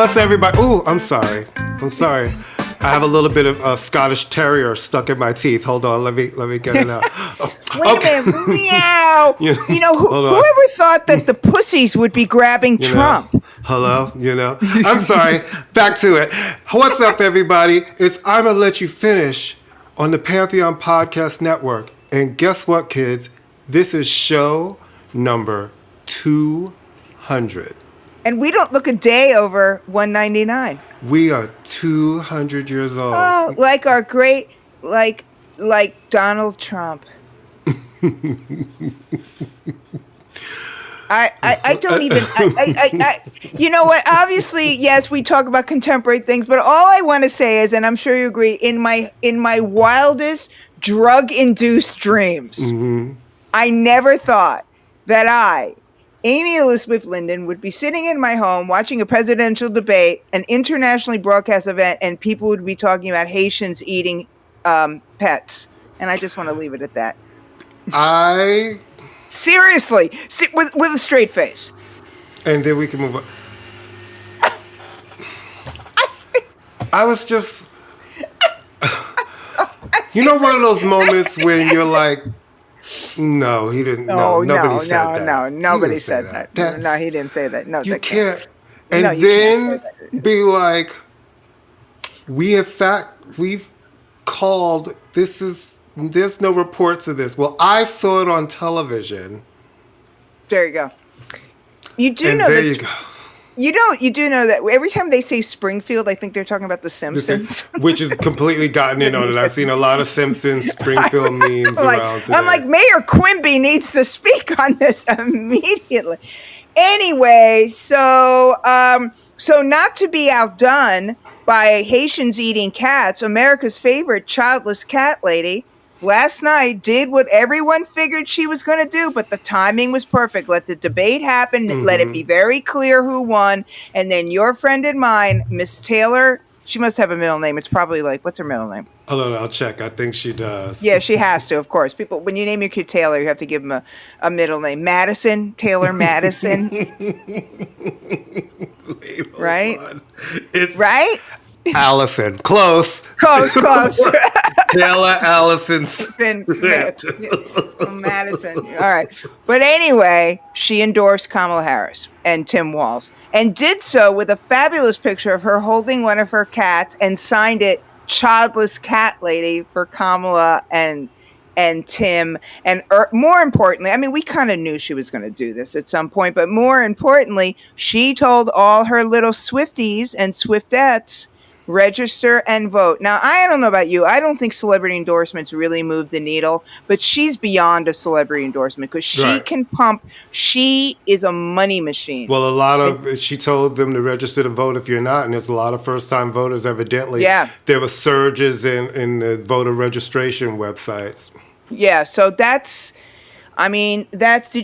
What's everybody? Ooh, I'm sorry. I have a little bit of Scottish Terrier stuck in my teeth. Hold on, let me get it out. Wait a minute, meow. Whoever thought that the pussies would be grabbing Trump? Hello, I'm sorry. Back to it. What's up, everybody? It's ImmaLetYouFinish on the Pantheon Podcast Network. And guess what, kids? This is show number 200. And we don't look a day over 199. We are 200 years old. Oh, like our great, like Donald Trump. I don't even, you know what? Obviously, yes, we talk about contemporary things, but all I want to say is, and I'm sure you agree, in my wildest drug-induced dreams, I never thought that I, Amy Elizabeth Linden, would be sitting in my home watching a presidential debate, an internationally broadcast event, and people would be talking about Haitians eating pets. And I just want to leave it at that. Seriously, with a straight face. And then we can move on. I was just... one of those moments when you're like, no, he didn't. Nobody said that. Nobody said that. No, he didn't say that. No, you can't. And then be like, we've called. There's no reports of this. Well, I saw it on television. There you go. You do know that. There that. you go. You do know that every time they say Springfield, I think they're talking about The Simpsons. Which has completely gotten in on it. I've seen a lot of Simpsons Springfield memes around today. I'm like, Mayor Quimby needs to speak on this immediately. Anyway, so not to be outdone by Haitians eating cats, America's favorite childless cat lady last night did what everyone figured she was going to do, but the timing was perfect. Let the debate happen. Let it be very clear who won. And then your friend and mine, Miss Taylor, she must have a middle name. It's probably what's her middle name? Hold on, I'll check. I think she does. Yeah, she has to, of course. People, when you name your kid Taylor, you have to give him a middle name. Madison, Taylor Madison. Wait, right? It's right? Allison. Close. Taylor Allison Smith. Madison. All right. But anyway, she endorsed Kamala Harris and Tim Walz and did so with a fabulous picture of her holding one of her cats and signed it Childless Cat Lady for Kamala and Tim. And more importantly, I mean, we kind of knew she was going to do this at some point, but more importantly, she told all her little Swifties and Swiftettes, register and vote. Now, I don't know about you. I don't think celebrity endorsements really move the needle, but she's beyond a celebrity endorsement because she can pump. She is a money machine. Well, she told them to register to vote if you're not, and there's a lot of first-time voters, evidently. Yeah. There were surges in the voter registration websites. Yeah, so did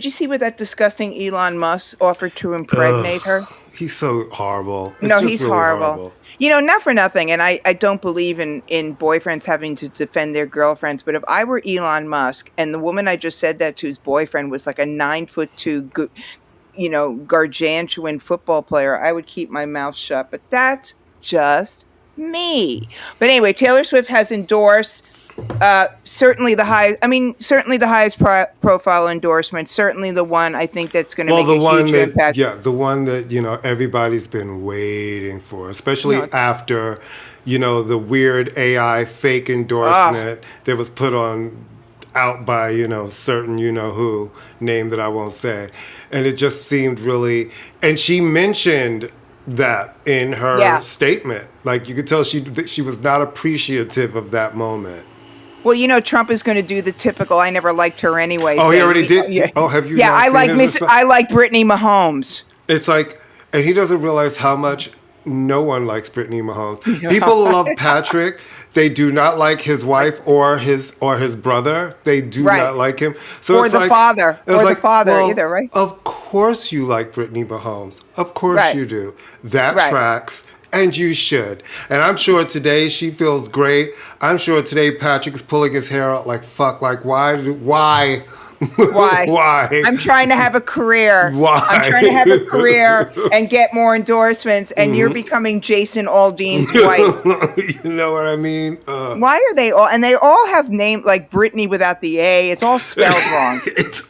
you see what that disgusting Elon Musk offered to impregnate her? He's so horrible. He's really horrible. Not for nothing, and I don't believe in boyfriends having to defend their girlfriends, but if I were Elon Musk and the woman I just said that to's boyfriend was like a 9'2", gargantuan football player, I would keep my mouth shut, but that's just me. But anyway, Taylor Swift has endorsed certainly the highest profile endorsement, certainly the one I think that's going to make a huge impact. Yeah, the one that, everybody's been waiting for, especially after, the weird AI fake endorsement that was put out by, certain who, name that I won't say. And it just seemed really, and she mentioned that in her statement. Like, you could tell she was not appreciative of that moment. Well, Trump is going to do the typical "I never liked her anyway." Oh, he already did. Yeah. Oh, have you? Yeah, I like Brittany Mahomes. It's like, and he doesn't realize how much no one likes Brittany Mahomes. People love Patrick. They do not like his wife or his brother. They do not like him. So or the father either, right? Of course you like Brittany Mahomes. Of course you do. That tracks. And you should. And I'm sure today she feels great. I'm sure today Patrick's pulling his hair out like, fuck, like, why Why? Why? I'm trying to have a career. Why? I'm trying to have a career and get more endorsements, and you're becoming Jason Aldean's wife. You know what I mean? Why are they all? And they all have names like Brittany without the A. It's all spelled wrong. It's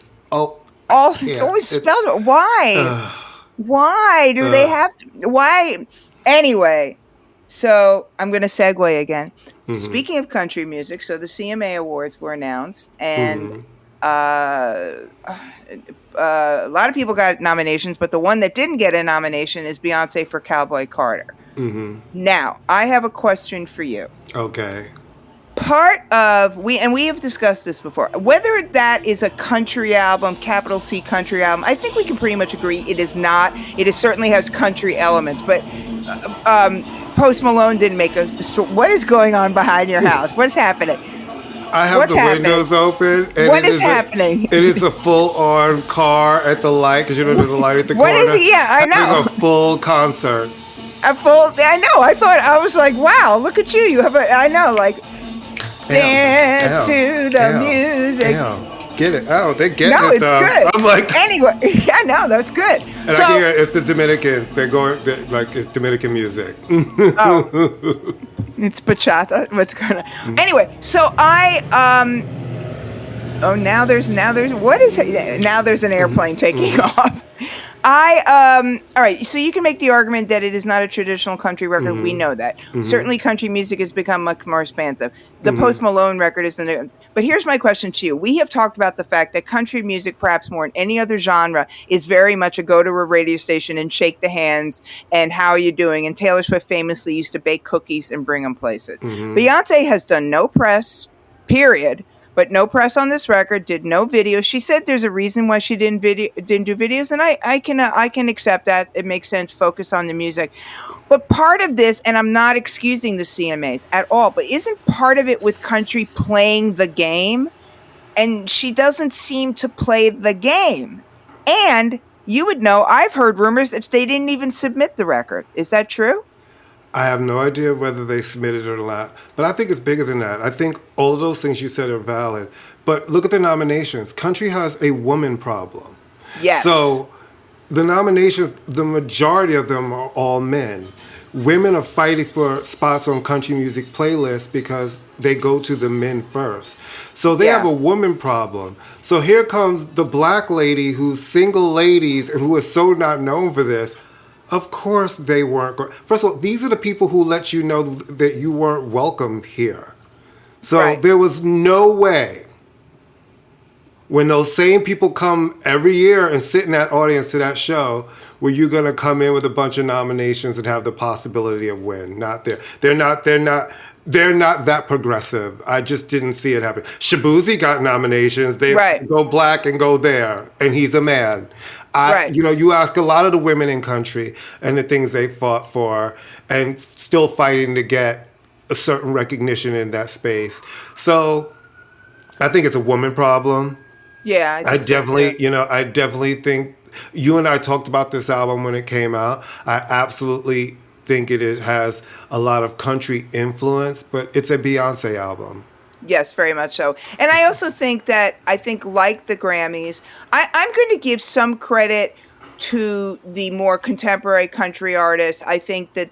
always spelled wrong. Why? Why do they have to? Why? Anyway, so I'm going to segue again. Speaking of country music, so the CMA Awards were announced, and a lot of people got nominations, but the one that didn't get a nomination is Beyonce for Cowboy Carter. Now, I have a question for you. Okay. Part of we have discussed this before, whether that is a country album, capital C country album, I think we can pretty much agree it is not. It certainly has country elements, but Post Malone didn't make a story. What is going on behind your house? What's happening? I have the windows open. And what is happening? It is a full-on car at the light, because you know there's a light at the corner. What is it? Yeah, I know. It's a full concert. I know. I was like, wow, look at you. You have I know, like, dance to the music. Get it out. They get it, it's though. Good. I'm like, anyway, yeah, no, that's good. And I hear it's the Dominicans. They're going like it's Dominican music. It's bachata. What's going on? Anyway, so now there's what is it? Now there's an airplane taking off. All right, so you can make the argument that it is not a traditional country record. We know that. Certainly country music has become much more expansive. The Post Malone record isn't. But here's my question to you. We have talked about the fact that country music, perhaps more than any other genre, is very much a go to a radio station and shake the hands and how are you doing? And Taylor Swift famously used to bake cookies and bring them places. Beyonce has done no press, period. But no press on this record, did no videos. She said there's a reason why she didn't do videos, and I can accept that. It makes sense. Focus on the music. But part of this, and I'm not excusing the CMAs at all, but isn't part of it with country playing the game? And she doesn't seem to play the game. And you would know, I've heard rumors that they didn't even submit the record. Is that true? I have no idea whether they submitted it or not, but I think it's bigger than that. I think all of those things you said are valid, but look at the nominations. Country has a woman problem. Yes. So the nominations, the majority of them are all men. Women are fighting for spots on country music playlists because they go to the men first. So they have a woman problem. So here comes the black lady who's single ladies and who is so not known for this. Of course they weren't. First of all, these are the people who let you know that you weren't welcome here. So there was no way when those same people come every year and sit in that audience to that show were you going to come in with a bunch of nominations and have the possibility of win. Not there. They're not that progressive. I just didn't see it happen. Shabuzi got nominations. They go black and go there, and he's a man. You know, you ask a lot of the women in country and the things they fought for and still fighting to get a certain recognition in that space. So I think it's a woman problem. Yeah. I definitely think you and I talked about this album when it came out. I absolutely think it has a lot of country influence, but it's a Beyonce album. Yes, very much so. And I also think like the Grammys, I'm going to give some credit to the more contemporary country artists. I think that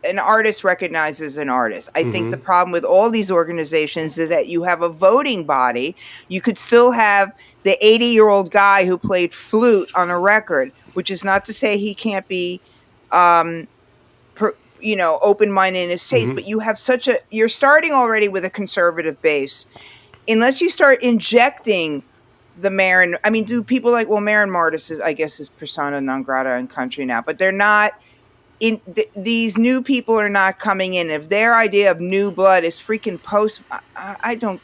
an artist recognizes an artist. I think the problem with all these organizations is that you have a voting body. You could still have the 80-year-old guy who played flute on a record, which is not to say he can't be open-minded in his taste, but you have you're starting already with a conservative base. Unless you start injecting the Marin, do people like, Marin Martis is persona non grata in country now, but they're not, these new people are not coming in. If their idea of new blood is freaking post, I don't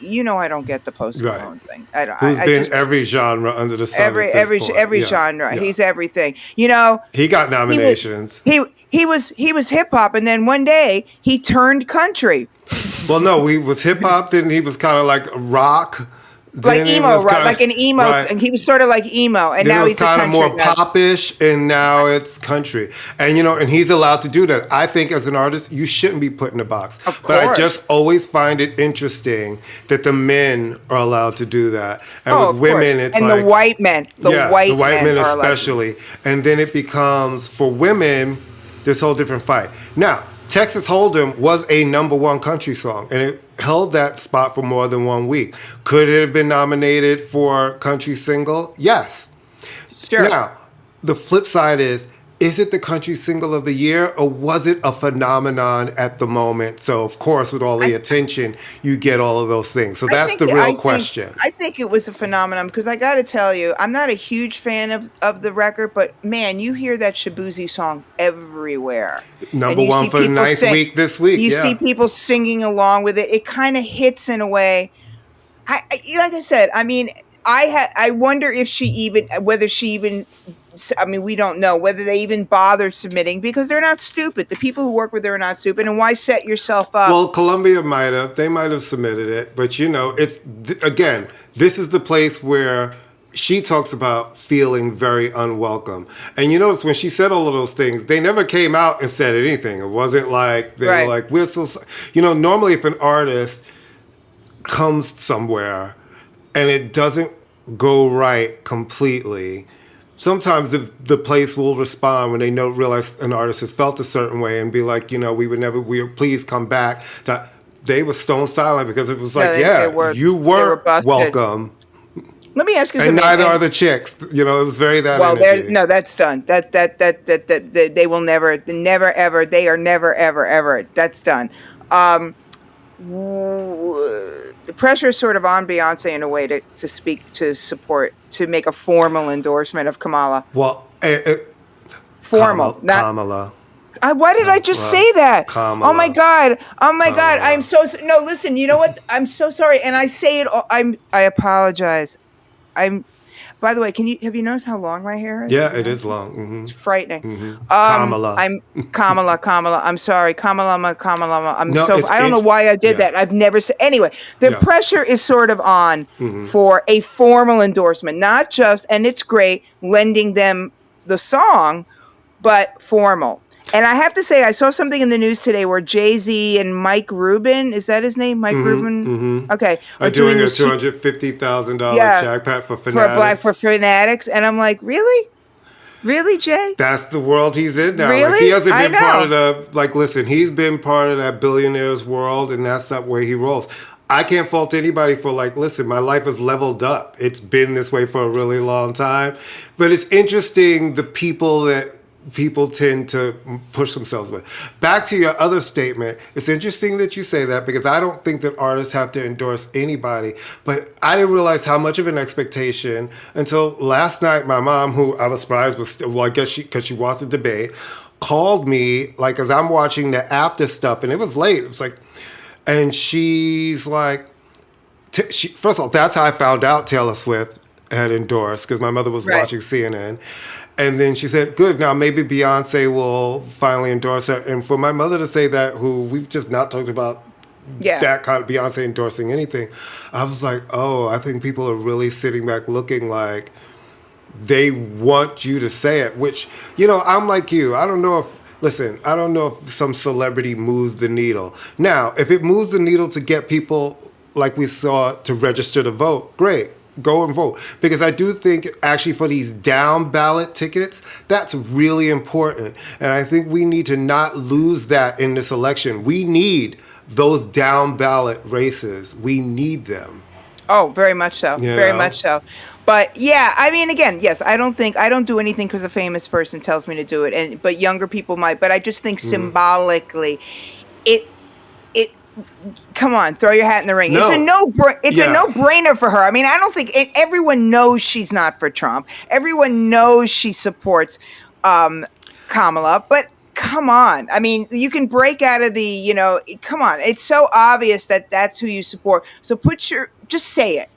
get the Post Malone thing. Who's been every genre under the sun. Every genre. He's everything. He got nominations. He was hip hop, and then one day he turned country. Well, no, he was hip hop. Then he was kind of like rock. Like Then it emo, was right? kind Like an emo, right. and he was sort of like emo, and Then it now was he's a kind of country more guy. popish, and now it's country. And and he's allowed to do that. I think as an artist, you shouldn't be put in a box. Of But I course. just always find it interesting that the men are allowed to do that, and with Of women, course. it's And like the white men, the white men are allowed to. especially. And then it becomes for women this whole different fight. Now, Texas Hold'em was a #1 country song, and it held that spot for more than 1 week. Could it have been nominated for country single? Yes. Sure. Now, the flip side is it the country single of the year, or was it a phenomenon at the moment? So, of course, with all the attention, you get all of those things. So that's the real question. I think it was a phenomenon because I got to tell you, I'm not a huge fan of the record, but man, you hear that Shabuzi song everywhere. #1 for the ninth week this week. You see people singing along with it. It kind of hits in a way. Like I said, I mean, I wonder if whether she even. I mean, we don't know whether they even bothered submitting because they're not stupid. The people who work with her are not stupid. And why set yourself up? Well, Columbia they might have submitted it. But, again, this is the place where she talks about feeling very unwelcome. And you notice when she said all of those things, they never came out and said anything. It wasn't like they were like, we're so, normally if an artist comes somewhere and it doesn't go right completely, sometimes the place will respond when they realize an artist has felt a certain way and be like, please come back. They were stone silent because it was you weren't welcome. Let me ask you something. And neither are the chicks. It was very that energy. No, that's done. That they will never ever. They are never ever. That's done. The pressure is sort of on Beyonce in a way to speak, to support, to make a formal endorsement of Kamala. Well, formal, not Kamala. Why did I just say that? Kamala. Oh my God! I'm so no. Listen, you know what? I'm so sorry, and I say it. I apologize. By the way, have you noticed how long my hair is? Yeah, it is long. Mm-hmm. It's frightening. Mm-hmm. Kamala. I'm Kamala. I'm sorry, Kamala. I don't know why I did that. I've never said. Anyway, the pressure is sort of on for a formal endorsement, not just, and it's great, lending them the song, but formal. And I have to say, I saw something in the news today where Jay-Z and Mike Rubin, is that his name? Mike Rubin? Mm-hmm. Okay. Are doing a $250,000 jackpot for Fanatics. For Fanatics. And I'm like, really? Really, Jay? That's the world he's in now. Really? Like, he hasn't been part of listen, he's been part of that billionaire's world, and that's not where he rolls. I can't fault anybody for listen, my life has leveled up. It's been this way for a really long time. But it's interesting the people that people tend to push themselves with. Back to your other statement, it's interesting that you say that because I don't think that artists have to endorse anybody, but I didn't realize how much of an expectation until last night. My mom, who I was surprised was still, I guess because she watched the debate, called me as I'm watching the after stuff, and it was late. It was and she's like, first of all, that's how I found out Taylor Swift had endorsed because my mother was watching CNN. And then she said, good, now maybe Beyonce will finally endorse her. And for my mother to say that, who we've just not talked about that kind of Beyonce endorsing anything, I was like, oh, I think people are really sitting back looking like they want you to say it, which, I'm like you. I don't know if some celebrity moves the needle. Now, if it moves the needle to get people like we saw to register to vote, great. Go and vote. Because I do think actually for these down ballot tickets, that's really important. And I think we need to not lose that in this election. We need those down ballot races. We need them. Oh, very much so. Very much so. But yeah, I mean, again, yes, I don't do anything because a famous person tells me to do it. But younger people might. But I just think symbolically, come on, throw your hat in the ring. No. It's a no-brainer for her. I mean, I don't think everyone knows she's not for Trump. Everyone knows she supports Kamala, but come on. I mean, you can break out of come on. It's so obvious that that's who you support. So just say it.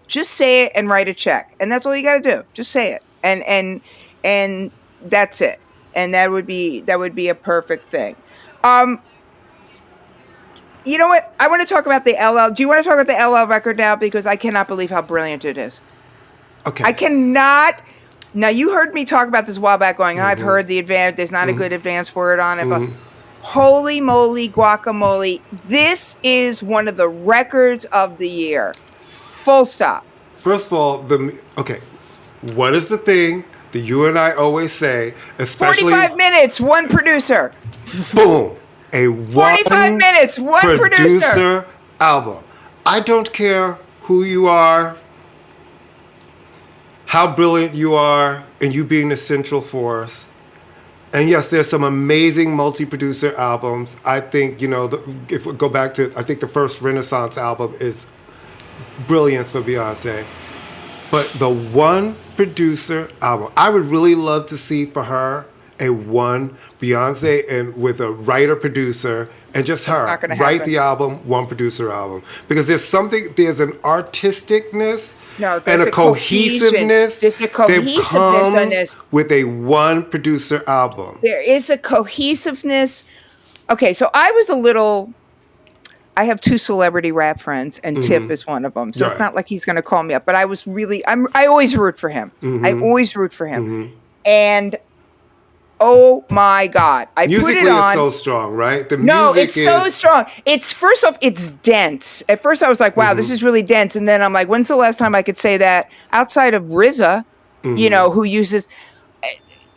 Just say it and write a check. And that's all you got to do. Just say it. And that's it. And that would be a perfect thing. You know what? I want to talk about the LL. Do you want to talk about the LL record now? Because I cannot believe how brilliant it is. Okay. I cannot. Now, you heard me talk about this a while back going, I've heard the advance, there's not a good advance word on it, but holy moly guacamole. This is one of the records of the year. Full stop. First of all, what is the thing that you and I always say, especially 45 minutes, one producer. Boom. 45 minutes, one producer album. I don't care who you are, how brilliant you are, and you being the central force. And yes, there's some amazing multi-producer albums. I think, if we go back to, I think the first Renaissance album is brilliance for Beyonce. But the one producer album, I would really love to see for her a one Beyonce and with a writer producer and just her write the album, one producer album. Because there's an artisticness and a cohesiveness that comes with a one producer album. There is a cohesiveness. Okay, so I have two celebrity rap friends, and Tip is one of them. So it's not like he's going to call me up. But I always root for him. I always root for him. And oh my God, I Musically put it on. It's so strong, right? It's so strong. It's first off, it's dense. At first, I was like, "Wow, this is really dense." And then I'm like, "When's the last time I could say that outside of RZA, who uses?"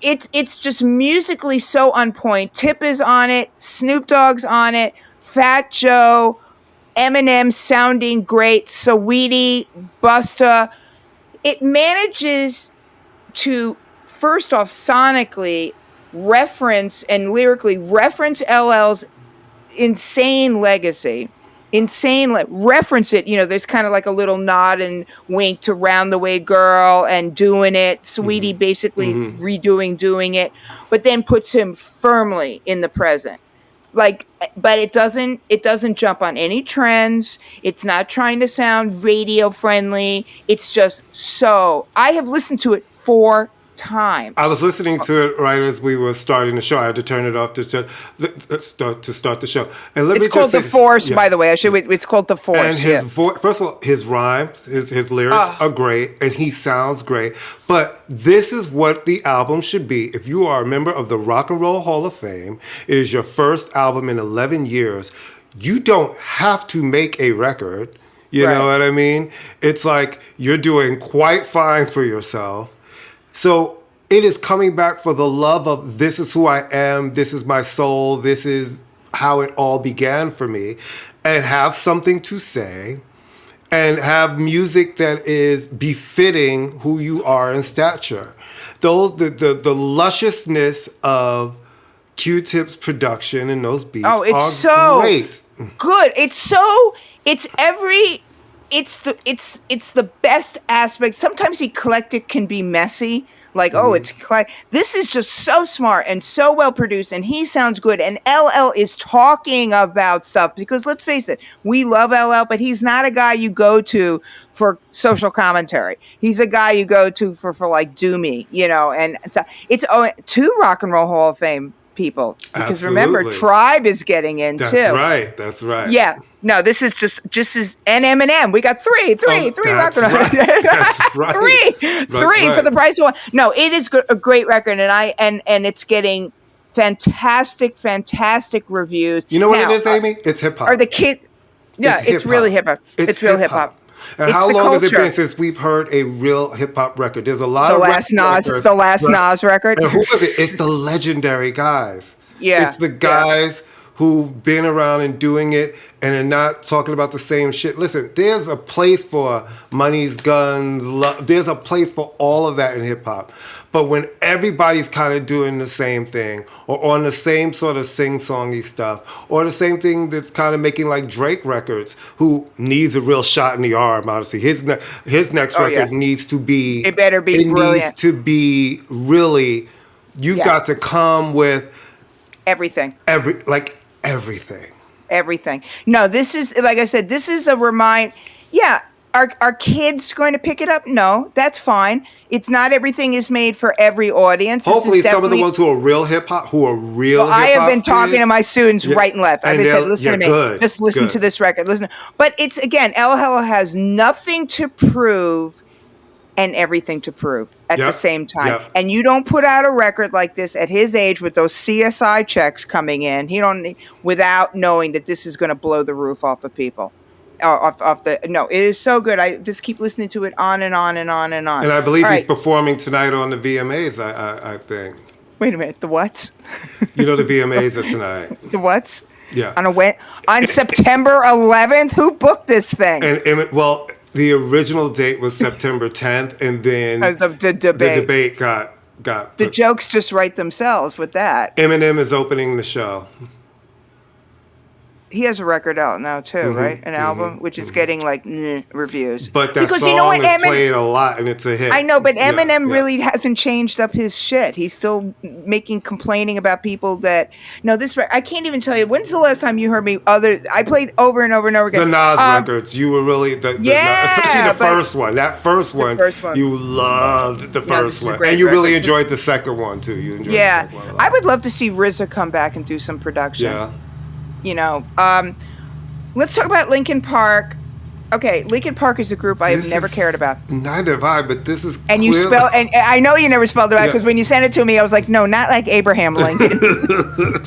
It's just musically so on point. Tip is on it. Snoop Dogg's on it. Fat Joe, Eminem sounding great. Saweetie, Busta. It manages to first off sonically reference and lyrically reference LL's insane legacy. Reference it. There's kind of like a little nod and wink to Round the Way Girl and Doing It. Saweetie basically doing it, but then puts him firmly in the present. But it doesn't jump on any trends. It's not trying to sound radio friendly. It's just I have listened to it 4 times. I was listening to it right as we were starting the show. I had to turn it off to start the show. And it's called The Force, by the way. It's called The Force. And his voice, first of all, his rhymes, his lyrics are great, and he sounds great. But this is what the album should be. If you are a member of the Rock and Roll Hall of Fame, it is your first album in 11 years. You don't have to make a record. You know what I mean? It's like you're doing quite fine for yourself. So it is coming back for the love of this is who I am, this is my soul, this is how it all began for me, and have something to say, and have music that is befitting who you are in stature. The lusciousness of Q-Tip's production and those beats are great. Good. It's the best aspect. Sometimes eclectic can be messy. This is just so smart and so well produced, and he sounds good. And LL is talking about stuff because let's face it, we love LL, but he's not a guy you go to for social commentary. He's a guy you go to for like do me, and so it's 2 Rock and Roll Hall of Fame people because remember Tribe is getting in too. That's right. Yeah. No, this is just as and Eminem. We got three rock and roll. That's right. Three for the price of one. No, it is a great record, and it's getting fantastic reviews. You know what it is, Amy? It's hip hop. Are the kids? Yeah, it's really hip hop. It's real hip hop. And how long has it been since we've heard a real hip hop record? There's a lot of the last Nas record. And who is it? It's the legendary guys. Yeah, it's the guys who've been around and doing it and are not talking about the same shit. Listen, there's a place for Money's Guns. There's a place for all of that in hip hop. But when everybody's kind of doing the same thing or on the same sort of sing-songy stuff or the same thing that's kind of making like Drake records, who needs a real shot in the arm, honestly. His next record needs to be... It better be brilliant. It needs to be really... You've got to come with... Everything. Everything. Everything. No, this is, like I said, this is a remind. Yeah, Are kids going to pick it up? No, that's fine. It's not everything is made for every audience. Hopefully, some of the ones who are real hip hop, I have been talking to my students right and left. I've been saying, listen to me. Good, just listen to this record. Listen. But it's, again, El Hello has nothing to prove and everything to prove at the same time. Yep. And you don't put out a record like this at his age with those CSI checks coming in. Without knowing that this is going to blow the roof off of people. No, it is so good. I just keep listening to it on and on and on and on. And I believe he's performing tonight on the VMAs, I think. Wait a minute, the what? The VMAs are tonight. The what? Yeah. On September 11th? Who booked this thing? The original date was September 10th, and then the debate got the jokes just write themselves with that. Eminem is opening the show. He has a record out now too, right? An album, which is getting like reviews. But that song is played a lot, and it's a hit. I know, but Eminem really hasn't changed up his shit. He's still complaining about people that. No, I can't even tell you. When's the last time you heard me? I played over and over and over again. The Nas records, you were really especially the first one. That first one, you loved the first one, and you really enjoyed the second one too. You enjoyed the second one a lot. I would love to see RZA come back and do some production. Yeah. Let's talk about Linkin Park. Okay, Linkin Park is a group I have never cared about. Neither have I, but this is and I know you never spelled it right because when you sent it to me, I was like, no, not like Abraham Lincoln.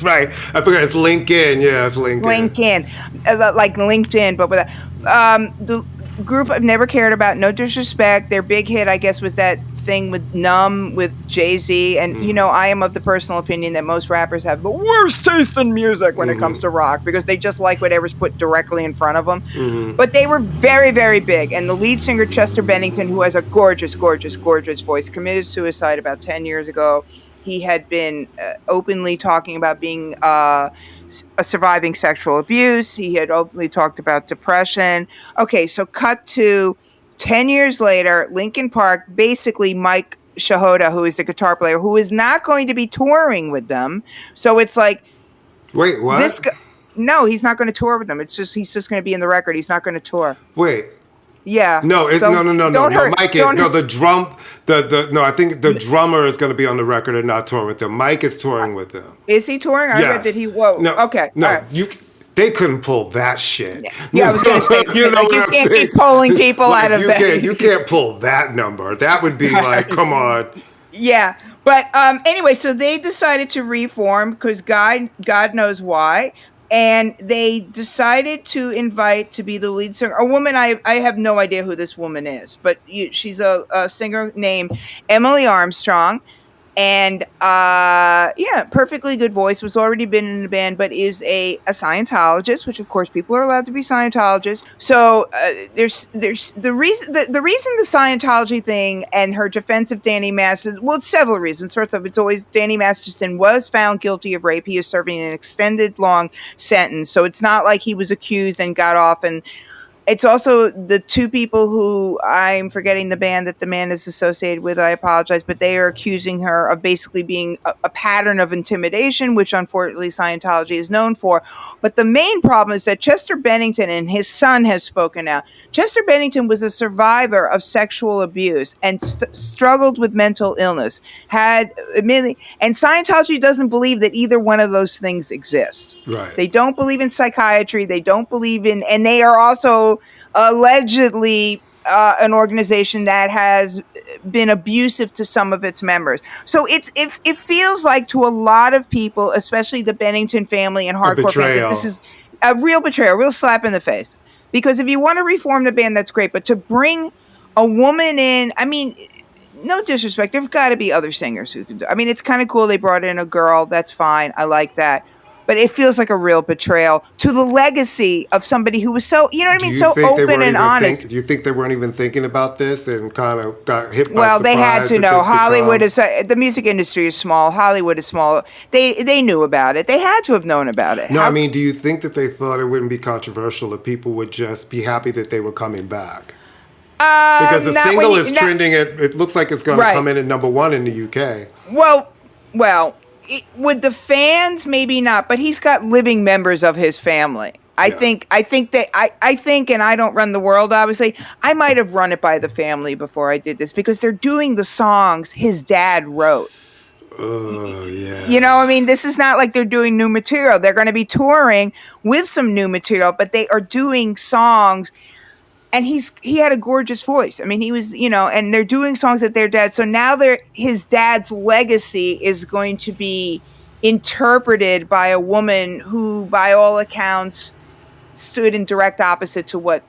Right. I forgot it's Lincoln. Yeah, it's Lincoln. Lincoln. Like LinkedIn, but with the group I've never cared about. No disrespect. Their big hit, I guess, was that thing with Numb with Jay-Z. And, I am of the personal opinion that most rappers have the worst taste in music when it comes to rock because they just like whatever's put directly in front of them. But they were very, very big. And the lead singer, Chester Bennington, who has a gorgeous, gorgeous, gorgeous voice, committed suicide about 10 years ago. He had been openly talking about being a surviving sexual abuse. He had openly talked about depression. Okay, so cut to 10 years later, Linkin Park, basically Mike Shinoda, who is the guitar player, who is not going to be touring with them. So it's like... Wait, what? No, he's not going to tour with them. He's just going to be in the record. He's not going to tour. Wait. Yeah. No, the drum... I think the drummer is going to be on the record and not tour with them. Mike is touring with them. Is he touring? I read that he... Whoa. No, okay. No, all right. They couldn't pull that shit. Yeah, I was going to say, you can't keep pulling people out of that. You can't pull that number. That would be like, come on. Yeah. But anyway, so they decided to reform because God knows why. And they decided to invite to be the lead singer, a woman, I have no idea who this woman is, but she's a singer named Emily Armstrong. And perfectly good voice, was already been in the band, but is a Scientologist, which of course people are allowed to be Scientologists. So there's the reason the Scientology thing and her defense of Danny Masterson. Well, it's several reasons. First off, it's always Danny Masterson was found guilty of rape. He is serving an extended long sentence, so it's not like he was accused and got off. And it's also the two people who I'm forgetting the band that the man is associated with. I apologize, but they are accusing her of basically being a pattern of intimidation, which unfortunately Scientology is known for. But the main problem is that Chester Bennington and his son has spoken out. Chester Bennington was a survivor of sexual abuse and struggled with mental illness. And Scientology doesn't believe that either one of those things exists. Right. They don't believe in psychiatry. They don't believe in, and they are also allegedly an organization that has been abusive to some of its members. So it feels like to a lot of people, especially the Bennington family and hardcore fans, that this is a real betrayal, a real slap in the face. Because if you want to reform the band, that's great. But to bring a woman in, I mean, no disrespect, there've got to be other singers who can do. I mean, it's kind of cool they brought in a girl. That's fine. I like that. But it feels like a real betrayal to the legacy of somebody who was so, so open and honest. Do you think they weren't even thinking about this and kind of got hit by surprise? Well, they had to know. Hollywood is, the music industry is small. Hollywood is small. They knew about it. They had to have known about it. No, do you think that they thought it wouldn't be controversial if people would just be happy that they were coming back? Because the single is trending. It looks like it's going to come in at number 1 in the UK. Well. With the fans, maybe not, but he's got living members of his family I think that I think, and I don't run the world, obviously. I might have run it by the family before I did this because they're doing the songs his dad wrote. Oh, yeah. You know, I mean, this is not like they're doing new material. They're going to be touring with some new material, but they are doing songs. And he had a gorgeous voice. I mean, he was, you know, and they're doing songs that their dad. So now his dad's legacy is going to be interpreted by a woman who, by all accounts, stood in direct opposite to what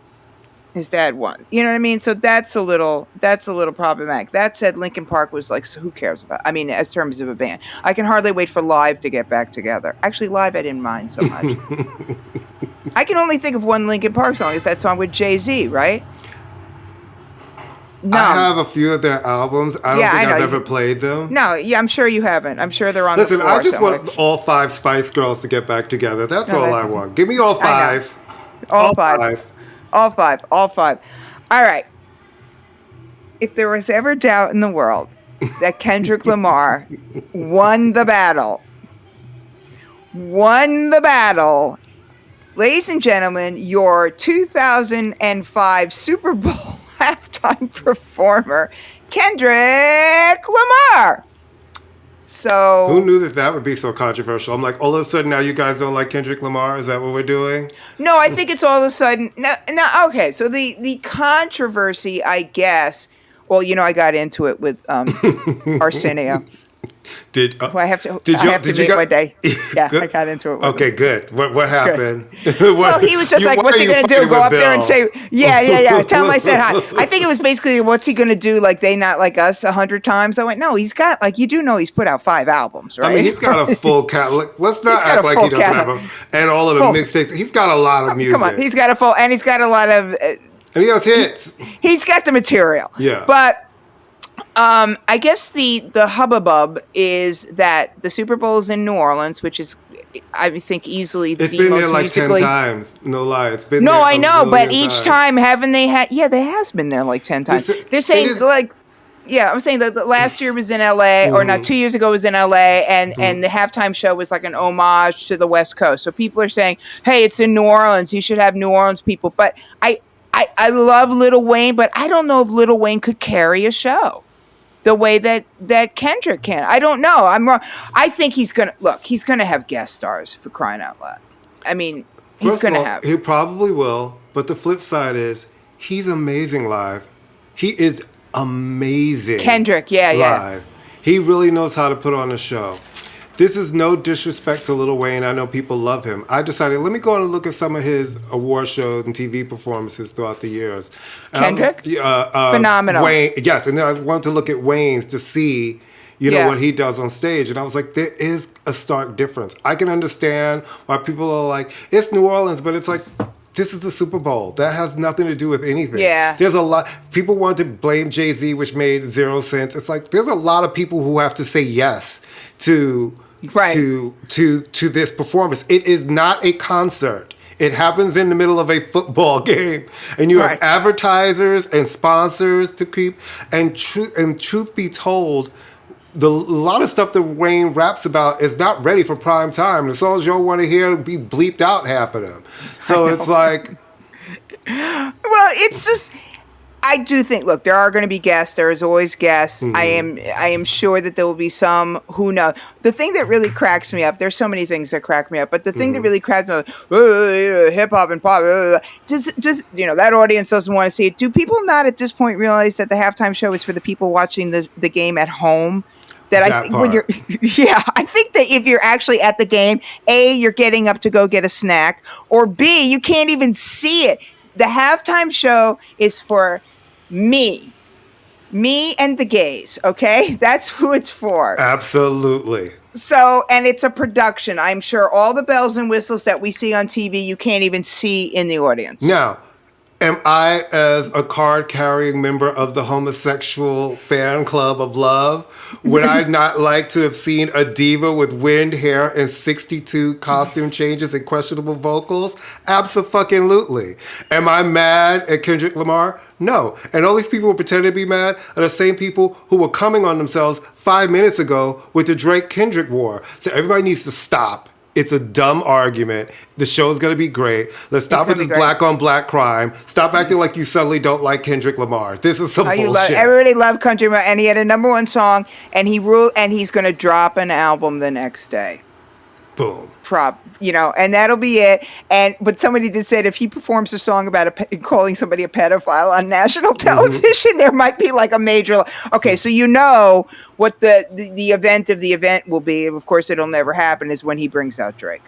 his dad wanted. You know what I mean? So that's a little problematic. That said, Linkin Park was like, so who cares about? I mean, as terms of a band, I can hardly wait for Live to get back together. Actually, Live I didn't mind so much. I can only think of one Linkin Park song. It's that song with Jay-Z, right? No. I have a few of their albums. I don't think I've ever played them. No, yeah, I'm sure you haven't. I'm sure they're on the floor. Listen, I just want all 5 Spice Girls to get back together. That's all I want. Give me all 5. All five. All 5. All 5. All right. If there was ever doubt in the world that Kendrick Lamar won the battle, ladies and gentlemen, your 2005 Super Bowl halftime performer, Kendrick Lamar. So who knew that would be so controversial? I'm like, all of a sudden now you guys don't like Kendrick Lamar? Is that what we're doing? No, I think it's all of a sudden. No, okay. So the controversy, I guess. Well, you know, I got into it with Arsenio. I have to make my day. Yeah, I got into it. Okay, good. What happened? Well, he was just like, "What's he gonna do? Go up there and say, yeah. Tell him I said hi." I think it was basically, "What's he gonna do? Like they not like us 100 times?" I went, "No, he's got like you do know he's put out 5 albums, right?" I mean, he's got a full catalog. Let's not act like he doesn't have them. And all of the mixtapes. He's got a lot of music. Come on, he's got a full, and he's got a lot of. And he has hits. He's got the material. Yeah, but. I guess the hubbub is that the Super Bowl is in New Orleans, which is, I think, easily the most musically... It's been there like 10 times. No lie. It's been there. No, I know, but each time, haven't they had... Yeah, they has been there like 10 times. They're saying, like... Yeah, I'm saying that last year was in L.A., or not, 2 years ago was in L.A., and the halftime show was like an homage to the West Coast. So people are saying, hey, it's in New Orleans. You should have New Orleans people. But I love Lil Wayne, but I don't know if Lil Wayne could carry a show the way that Kendrick can. I don't know. I'm wrong. I think he's gonna have guest stars, for crying out loud. I mean, he's gonna have. He probably will. But the flip side is he's amazing live. He is amazing. Kendrick, live. He really knows how to put on a show. This is no disrespect to Lil Wayne. I know people love him. I decided, let me go and look at some of his award shows and TV performances throughout the years. And Kendrick? Phenomenal. Wayne, yes. And then I wanted to look at Wayne's to see, what he does on stage. And I was like, there is a stark difference. I can understand why people are like, it's New Orleans, but it's like, this is the Super Bowl. That has nothing to do with anything. Yeah. There's a lot. People want to blame Jay-Z, which made 0 sense. It's like, there's a lot of people who have to say yes to this performance. It is not a concert. It happens in the middle of a football game, and you have advertisers and sponsors to keep. And truth be told, a lot of stuff that Wayne raps about is not ready for prime time. The songs y'all want to hear be bleeped out, half of them. So it's like, well, it's just. I do think, look, there are going to be guests. There is always guests. Mm-hmm. I am sure that there will be some who know. The thing that really cracks me up, there's so many things that crack me up, but the thing that really cracks me up, hip hop and pop, just that audience doesn't want to see it. Do people not at this point realize that the halftime show is for the people watching the game at home? I think that if you're actually at the game, A, you're getting up to go get a snack, or B, you can't even see it. The halftime show is for me and the gays, okay? That's who it's for. Absolutely. So, and it's a production. I'm sure all the bells and whistles that we see on TV, you can't even see in the audience. Now, am I, as a card-carrying member of the homosexual fan club of love, would I not like to have seen a diva with wind hair and 62 costume changes and questionable vocals? Abso-fucking-lutely. Am I mad at Kendrick Lamar? No. And all these people who pretend to be mad are the same people who were coming on themselves 5 minutes ago with the Drake-Kendrick war. So everybody needs to stop It's a dumb argument. The show's going to be great. Let's stop with this black on black crime. Stop acting like you suddenly don't like Kendrick Lamar. This is some bullshit. Everybody loved Country Lamar, and he had a #1 song, and he's going to drop an album the next day. Boom. And that'll be it. But somebody did say that if he performs a song about calling somebody a pedophile on national television, there might be like a major. Okay, so what the event of the event will be. Of course, it'll never happen. Is when he brings out Drake,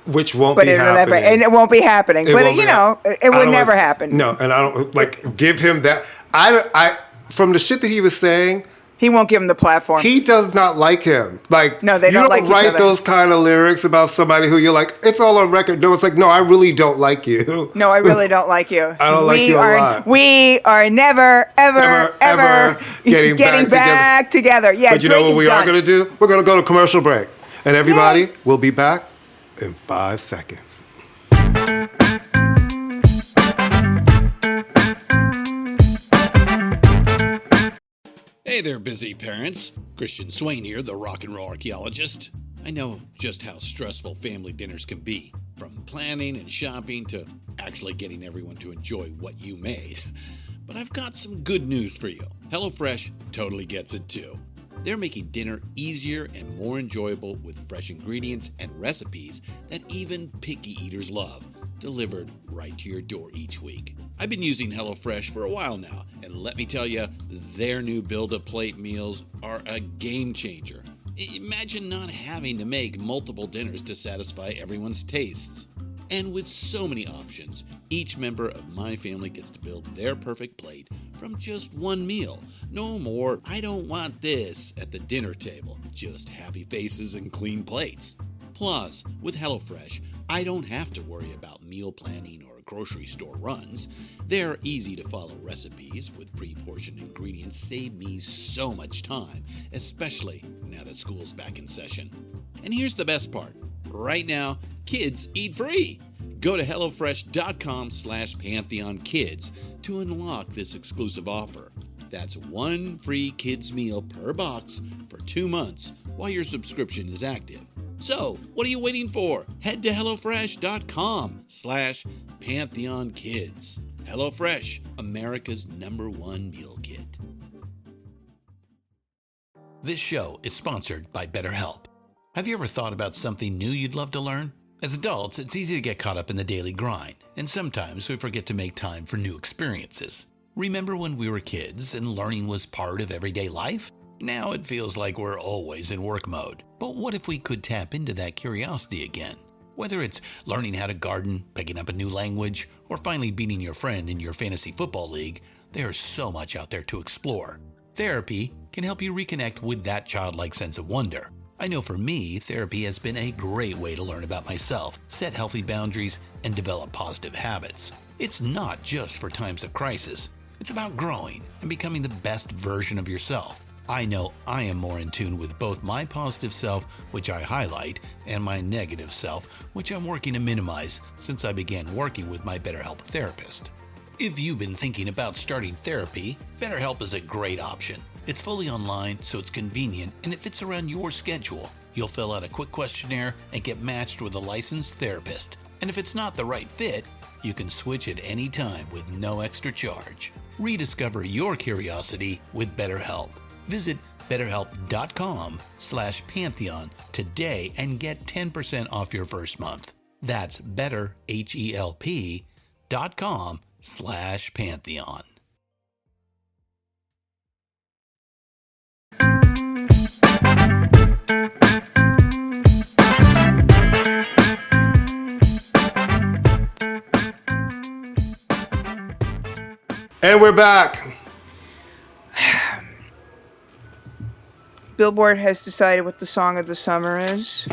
which won't be happening. And it won't be happening. It would never happen. No, and I don't give him that. I from the shit that he was saying. He won't give him the platform. He does not like him. No, they don't like each other. You don't write those kind of lyrics about somebody who you're like, it's all on record. No, it's like, no, I really don't like you. No, I really don't like you. I don't like you a lot. We are never, ever getting back together. Yeah, but you know what we are going to do? We're going to go to commercial break. And everybody, we'll be back in 5 seconds. Hey there, busy parents. Christian Swain here, the rock and roll archaeologist. I know just how stressful family dinners can be, from planning and shopping to actually getting everyone to enjoy what you made. But I've got some good news for you. HelloFresh totally gets it too. They're making dinner easier and more enjoyable with fresh ingredients and recipes that even picky eaters love, delivered right to your door each week. I've been using HelloFresh for a while now, and let me tell you, their new Build-A-Plate meals are a game changer. Imagine not having to make multiple dinners to satisfy everyone's tastes. And with so many options, each member of my family gets to build their perfect plate from just one meal. No more, I don't want this at the dinner table, just happy faces and clean plates. Plus, with HelloFresh, I don't have to worry about meal planning or grocery store runs. Their easy-to-follow recipes with pre-portioned ingredients save me so much time, especially now that school's back in session. And here's the best part. Right now, kids eat free. Go to HelloFresh.com/PantheonKids to unlock this exclusive offer. That's one free kids meal per box for 2 months while your subscription is active. So, what are you waiting for? Head to HelloFresh.com/PantheonKids. HelloFresh, America's #1 meal kit. This show is sponsored by BetterHelp. Have you ever thought about something new you'd love to learn? As adults, it's easy to get caught up in the daily grind, and sometimes we forget to make time for new experiences. Remember when we were kids and learning was part of everyday life? Now it feels like we're always in work mode. But what if we could tap into that curiosity again? Whether it's learning how to garden, picking up a new language, or finally beating your friend in your fantasy football league, there's so much out there to explore. Therapy can help you reconnect with that childlike sense of wonder. I know for me, therapy has been a great way to learn about myself, set healthy boundaries, and develop positive habits. It's not just for times of crisis. It's about growing and becoming the best version of yourself. I know I am more in tune with both my positive self, which I highlight, and my negative self, which I'm working to minimize since I began working with my BetterHelp therapist. If you've been thinking about starting therapy, BetterHelp is a great option. It's fully online, so it's convenient, and it fits around your schedule. You'll fill out a quick questionnaire and get matched with a licensed therapist. And if it's not the right fit, you can switch at any time with no extra charge. Rediscover your curiosity with BetterHelp. Visit BetterHelp.com/Pantheon today and get 10% off your first month. That's BetterHelp.com/Pantheon. And we're back. Billboard has decided what the song of the summer is.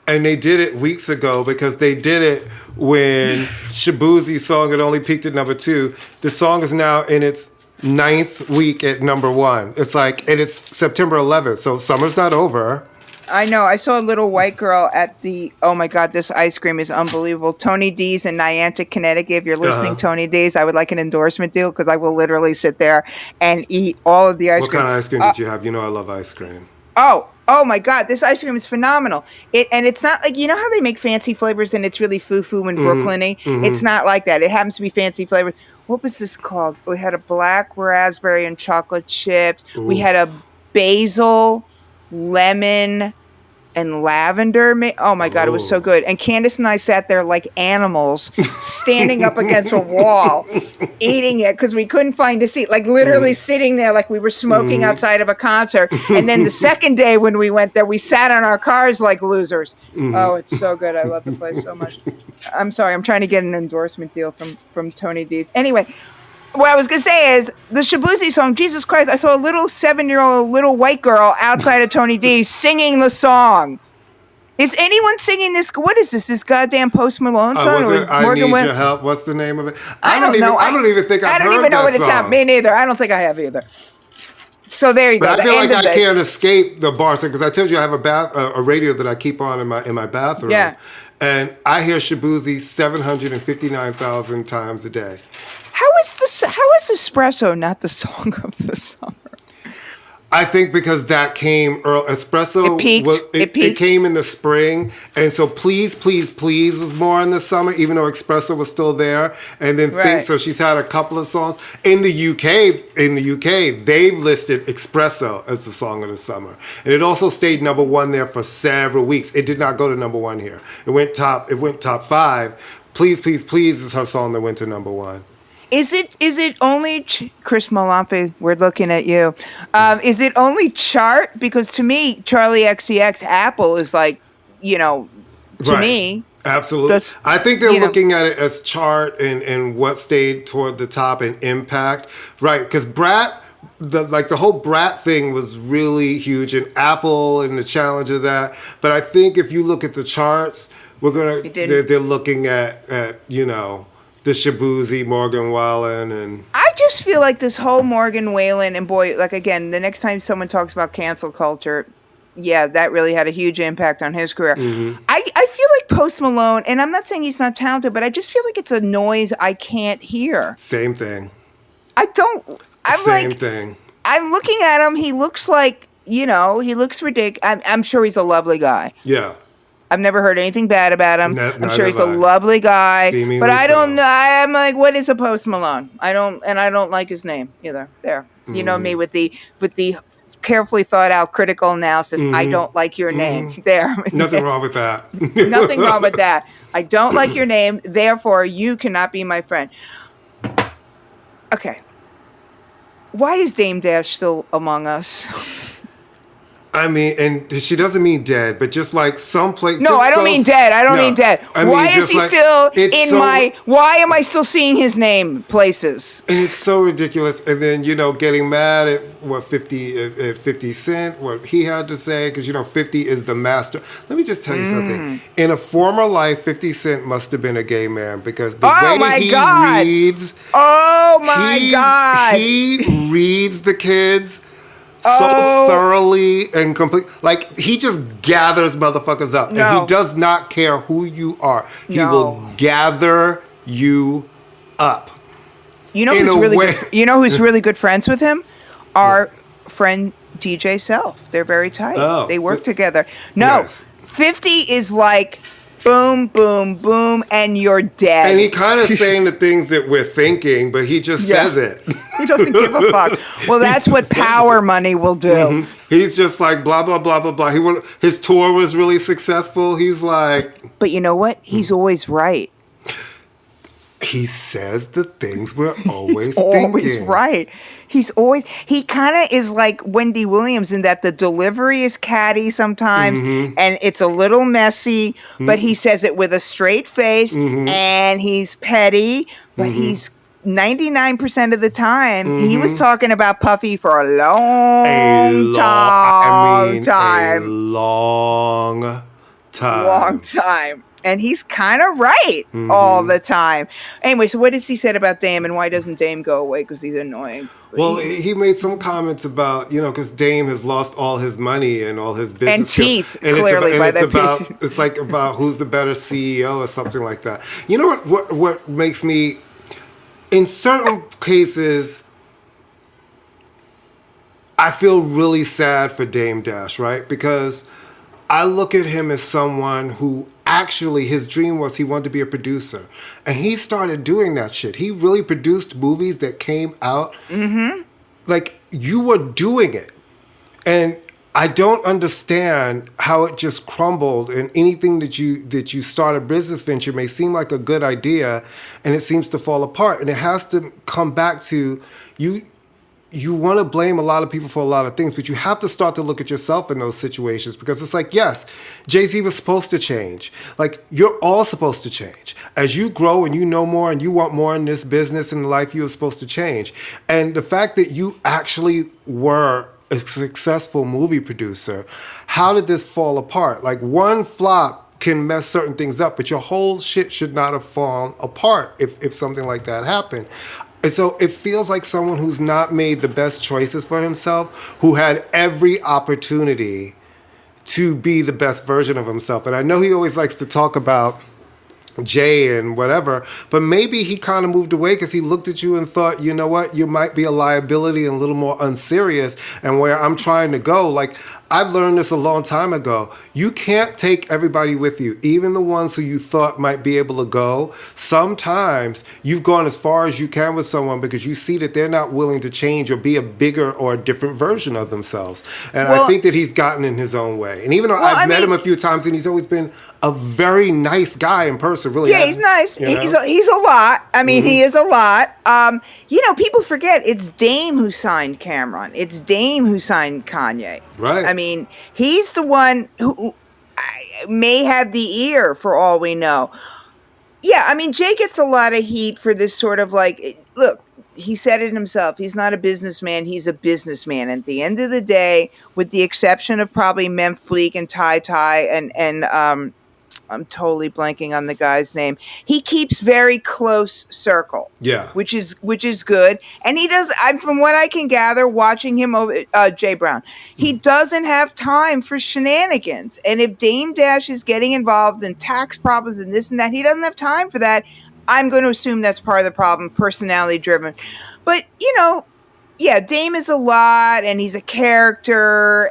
And they did it weeks ago because they did it when Shabuzi's song had only peaked at #2. The song is now in its 9th week at #1. It's like, and it's September 11th, so summer's not over. I know. I saw a little white girl at the, oh my God, this ice cream is unbelievable. Tony D's in Niantic, Connecticut. If you're listening, Tony D's, I would like an endorsement deal because I will literally sit there and eat all of the ice cream. What kind of ice cream did you have? You know I love ice cream. Oh, Oh my God, this ice cream is phenomenal. And it's not like, you know how they make fancy flavors and it's really foo-foo and Brooklyn-y? It's not like that. It happens to be fancy flavors. What was this called? We had a black raspberry and chocolate chips. Ooh. We had a basil, lemon, and lavender. Oh my God, it was so good. And Candace and I sat there like animals, standing up against a wall, eating it because we couldn't find a seat, like literally sitting there like we were smoking outside of a concert. And then the second day when we went there, we sat on our cars like losers. Oh, it's so good. I love the place so much. I'm sorry. I'm trying to get an endorsement deal from Tony D's. Anyway, what I was going to say is the Shaboozey song, Jesus Christ, I saw a little 7-year-old little white girl outside of Tony D's singing the song. Is anyone singing this? What is this? This goddamn Post Malone song? I Need Your Help. What's the name of it? I don't know. I don't even think I've heard that song. I don't even know what it's at. Me neither. I don't think I have either. So there you go. But I feel like I can't escape the bar because I told you I have a radio that I keep on in my bathroom. Yeah. And I hear Shaboozey 759,000 times a day. How is Espresso not the song of the summer? I think because that came early. Espresso it came in the spring, and so Please Please Please was more in the summer, even though Espresso was still there. And then so she's had a couple of songs in the UK. They've listed Espresso as the song of the summer, and it also stayed number one there for several weeks. It did not go to number one here. It went top 5. Please Please Please is her song that went to number one. Is it only Chris Malampi? We're looking at you. Is it only chart? Because to me, Charlie XCX Apple is like, to me. Absolutely. I think they're looking at it as chart and what stayed toward the top and impact. Right. Because Brat, the whole Brat thing was really huge, and Apple and the challenge of that. But I think if you look at the charts, they're looking at the Shaboozey, Morgan Wallen, and I just feel like this whole Morgan Wallen and boy, like again, the next time someone talks about cancel culture, yeah, that really had a huge impact on his career. I feel like Post Malone, and I'm not saying he's not talented, but I just feel like it's a noise I can't hear. Same thing. Same thing. I'm looking at him. He looks like, he looks ridiculous. I'm sure he's a lovely guy. Yeah. I've never heard anything bad about him. I'm sure he's a lovely guy, but I don't know. I'm like, what is a Post Malone? I don't like his name either. There, you know me with the carefully thought out critical analysis. I don't like your name. There, nothing wrong with that. Nothing wrong with that. I don't like your name. Therefore, you cannot be my friend. Okay, why is Dame Dash still among us? I mean, and she doesn't mean dead, but just like someplace. No, I don't mean dead. Why is he still in why am I still seeing his name places? And it's so ridiculous. And then, getting mad at 50 Cent, what he had to say, because, 50 is the master. Let me just tell you something. In a former life, 50 Cent must have been a gay man because the way that he reads. Oh, my God. He reads the kids so thoroughly and complete. Like, he just gathers motherfuckers up. No. And he does not care who you are. He will gather you up. You know who's really good friends with him? Our friend DJ Self. They're very tight. Oh. They work together. No, yes. 50 is like boom, boom, boom, and you're dead. And he kind of saying the things that we're thinking, but he just says it. He doesn't give a fuck. Well, that's what power money will do. Mm-hmm. He's just like, blah, blah, blah, blah, blah. His tour was really successful. He's like... But you know what? He's always right. He says the things we're always thinking. Always right. He kind of is like Wendy Williams in that the delivery is catty sometimes and it's a little messy, but he says it with a straight face and he's petty, but he's 99% of the time, he was talking about Puffy for a long time. And he's kind of right all the time. Anyway, so what has he said about Dame, and why doesn't Dame go away? Because he's annoying. Well, he made some comments about, because Dame has lost all his money and all his business. And teeth, clearly. It's like about who's the better CEO or something like that. You know what makes me, in certain cases, I feel really sad for Dame Dash, right? Because I look at him as someone who actually his dream was he wanted to be a producer. And he started doing that shit. He really produced movies that came out. Mm-hmm. Like, you were doing it. And I don't understand how it just crumbled, and anything that you start a business venture may seem like a good idea and it seems to fall apart. And it has to come back to you want to blame a lot of people for a lot of things, but you have to start to look at yourself in those situations, because it's like, yes, Jay-Z was supposed to change. Like, you're all supposed to change. As you grow and you know more and you want more in this business and life, you are supposed to change. And the fact that you actually were a successful movie producer, how did this fall apart? Like, one flop can mess certain things up, but your whole shit should not have fallen apart if something like that happened. And so it feels like someone who's not made the best choices for himself, who had every opportunity to be the best version of himself. And I know he always likes to talk about Jay and whatever, but maybe he kind of moved away because he looked at you and thought, you know what, you might be a liability and a little more unserious, and where I'm trying to go, like, I've learned this a long time ago. You can't take everybody with you, even the ones who you thought might be able to go. Sometimes you've gone as far as you can with someone because you see that they're not willing to change or be a bigger or a different version of themselves. And I think that he's gotten in his own way. And even though I've met him a few times, and he's always been a very nice guy in person, really. Yeah, he's nice. You know? He's a lot. I mean, he is a lot. People forget it's Dame who signed Cameron. It's Dame who signed Kanye. Right. I mean, he's the one who may have the ear for all we know. Yeah, I mean, Jay gets a lot of heat for this sort of like, look, he said it himself. He's not a businessman. He's a businessman. And at the end of the day, with the exception of probably Memph Bleak and Ty and I'm totally blanking on the guy's name. He keeps very close circle. Yeah. Which is good. And he does, from what I can gather, watching him over, Jay Brown, he doesn't have time for shenanigans. And if Dame Dash is getting involved in tax problems and this and that, he doesn't have time for that. I'm going to assume that's part of the problem, personality driven. But, yeah, Dame is a lot, and he's a character,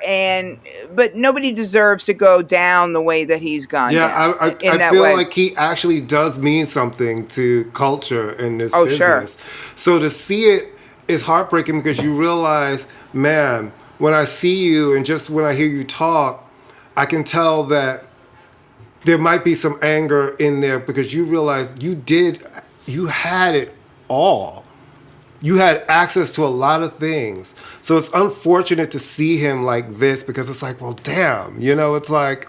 but nobody deserves to go down the way that he's gone. Yeah, I feel like he actually does mean something to culture in this business. Sure. So to see it is heartbreaking, because you realize, man, when I see you and just when I hear you talk, I can tell that there might be some anger in there, because you realize you had it all. You had access to a lot of things. So it's unfortunate to see him like this, because it's like, well, damn, it's like,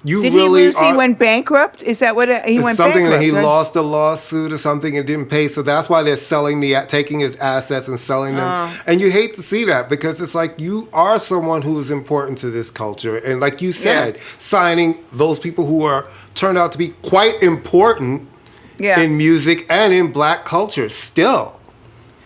you Did really he lose? He went bankrupt? Is that what he went something bankrupt? That he lost a lawsuit or something and didn't pay. So that's why they're taking his assets and selling them. And you hate to see that, because it's like, you are someone who is important to this culture. And like you said, signing those people who turned out to be quite important in music and in Black culture still.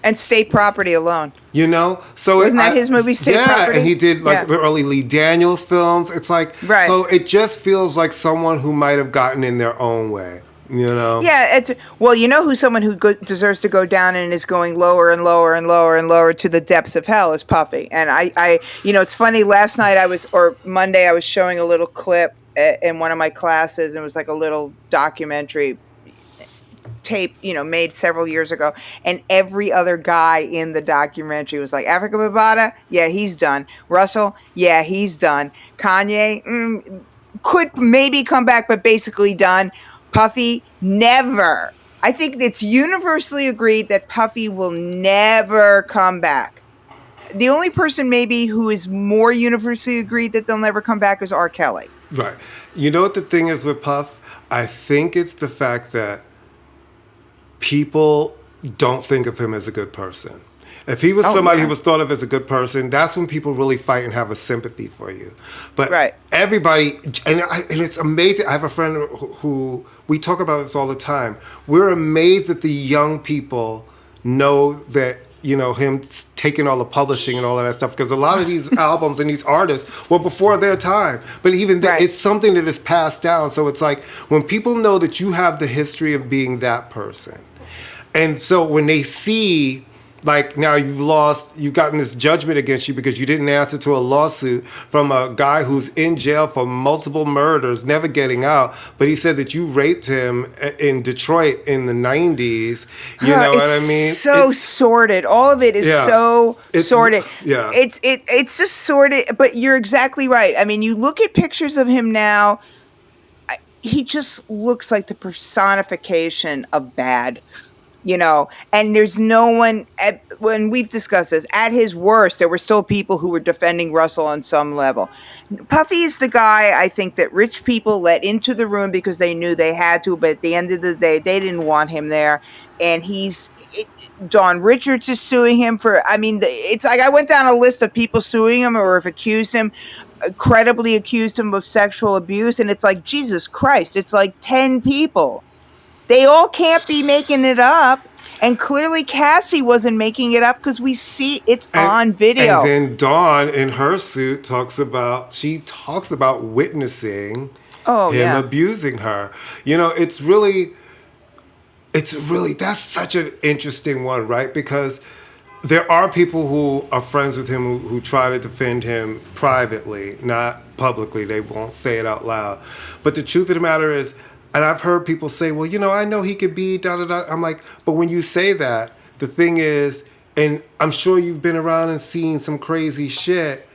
And State Property alone. So wasn't that his movie, State Property? Yeah, and he did the early Lee Daniels films. It's like, so it just feels like someone who might have gotten in their own way. Yeah, who's someone who deserves to go down and is going lower and lower and lower and lower to the depths of hell is Puffy. And I it's funny. Last night Monday I was showing a little clip in one of my classes, and it was like a little documentary tape, made several years ago, and every other guy in the documentary was like, Africa Bambaataa, yeah, he's done. Russell, yeah, he's done. Kanye could maybe come back, but basically done. Puffy, never. I think it's universally agreed that Puffy will never come back. The only person maybe who is more universally agreed that they'll never come back is R. Kelly. Right. You know what the thing is with Puff? I think it's the fact that people don't think of him as a good person. If he was somebody who was thought of as a good person, that's when people really fight and have a sympathy for you. But everybody, and it's amazing. I have a friend who, we talk about this all the time. We're amazed that the young people know that, him taking all the publishing and all of that stuff, because a lot of these albums and these artists were before their time. But even it's something that is passed down. So it's like, when people know that you have the history of being that person, and so when they see Like now you've gotten this judgment against you because you didn't answer to a lawsuit from a guy who's in jail for multiple murders, never getting out. But he said that you raped him in Detroit in the 90s. You know what I mean? So sordid. All of it is sordid. Yeah. It's just sordid. But you're exactly right. I mean, you look at pictures of him now, he just looks like the personification of bad. And there's no one, when we've discussed this, at his worst, there were still people who were defending Russell on some level. Puffy is the guy, I think, that rich people let into the room because they knew they had to, but at the end of the day, they didn't want him there. And Dawn Richards is suing him it's like I went down a list of people suing him or have credibly accused him of sexual abuse. And it's like, Jesus Christ, it's like 10 people. They all can't be making it up. And clearly Cassie wasn't making it up because we see it's on video. And then Dawn in her suit talks about witnessing him abusing her. It's really, that's such an interesting one, right? Because there are people who are friends with him who try to defend him privately, not publicly. They won't say it out loud. But the truth of the matter is, and I've heard people say, well, I know he could be da-da-da. I'm like, but when you say that, the thing is, and I'm sure you've been around and seen some crazy shit,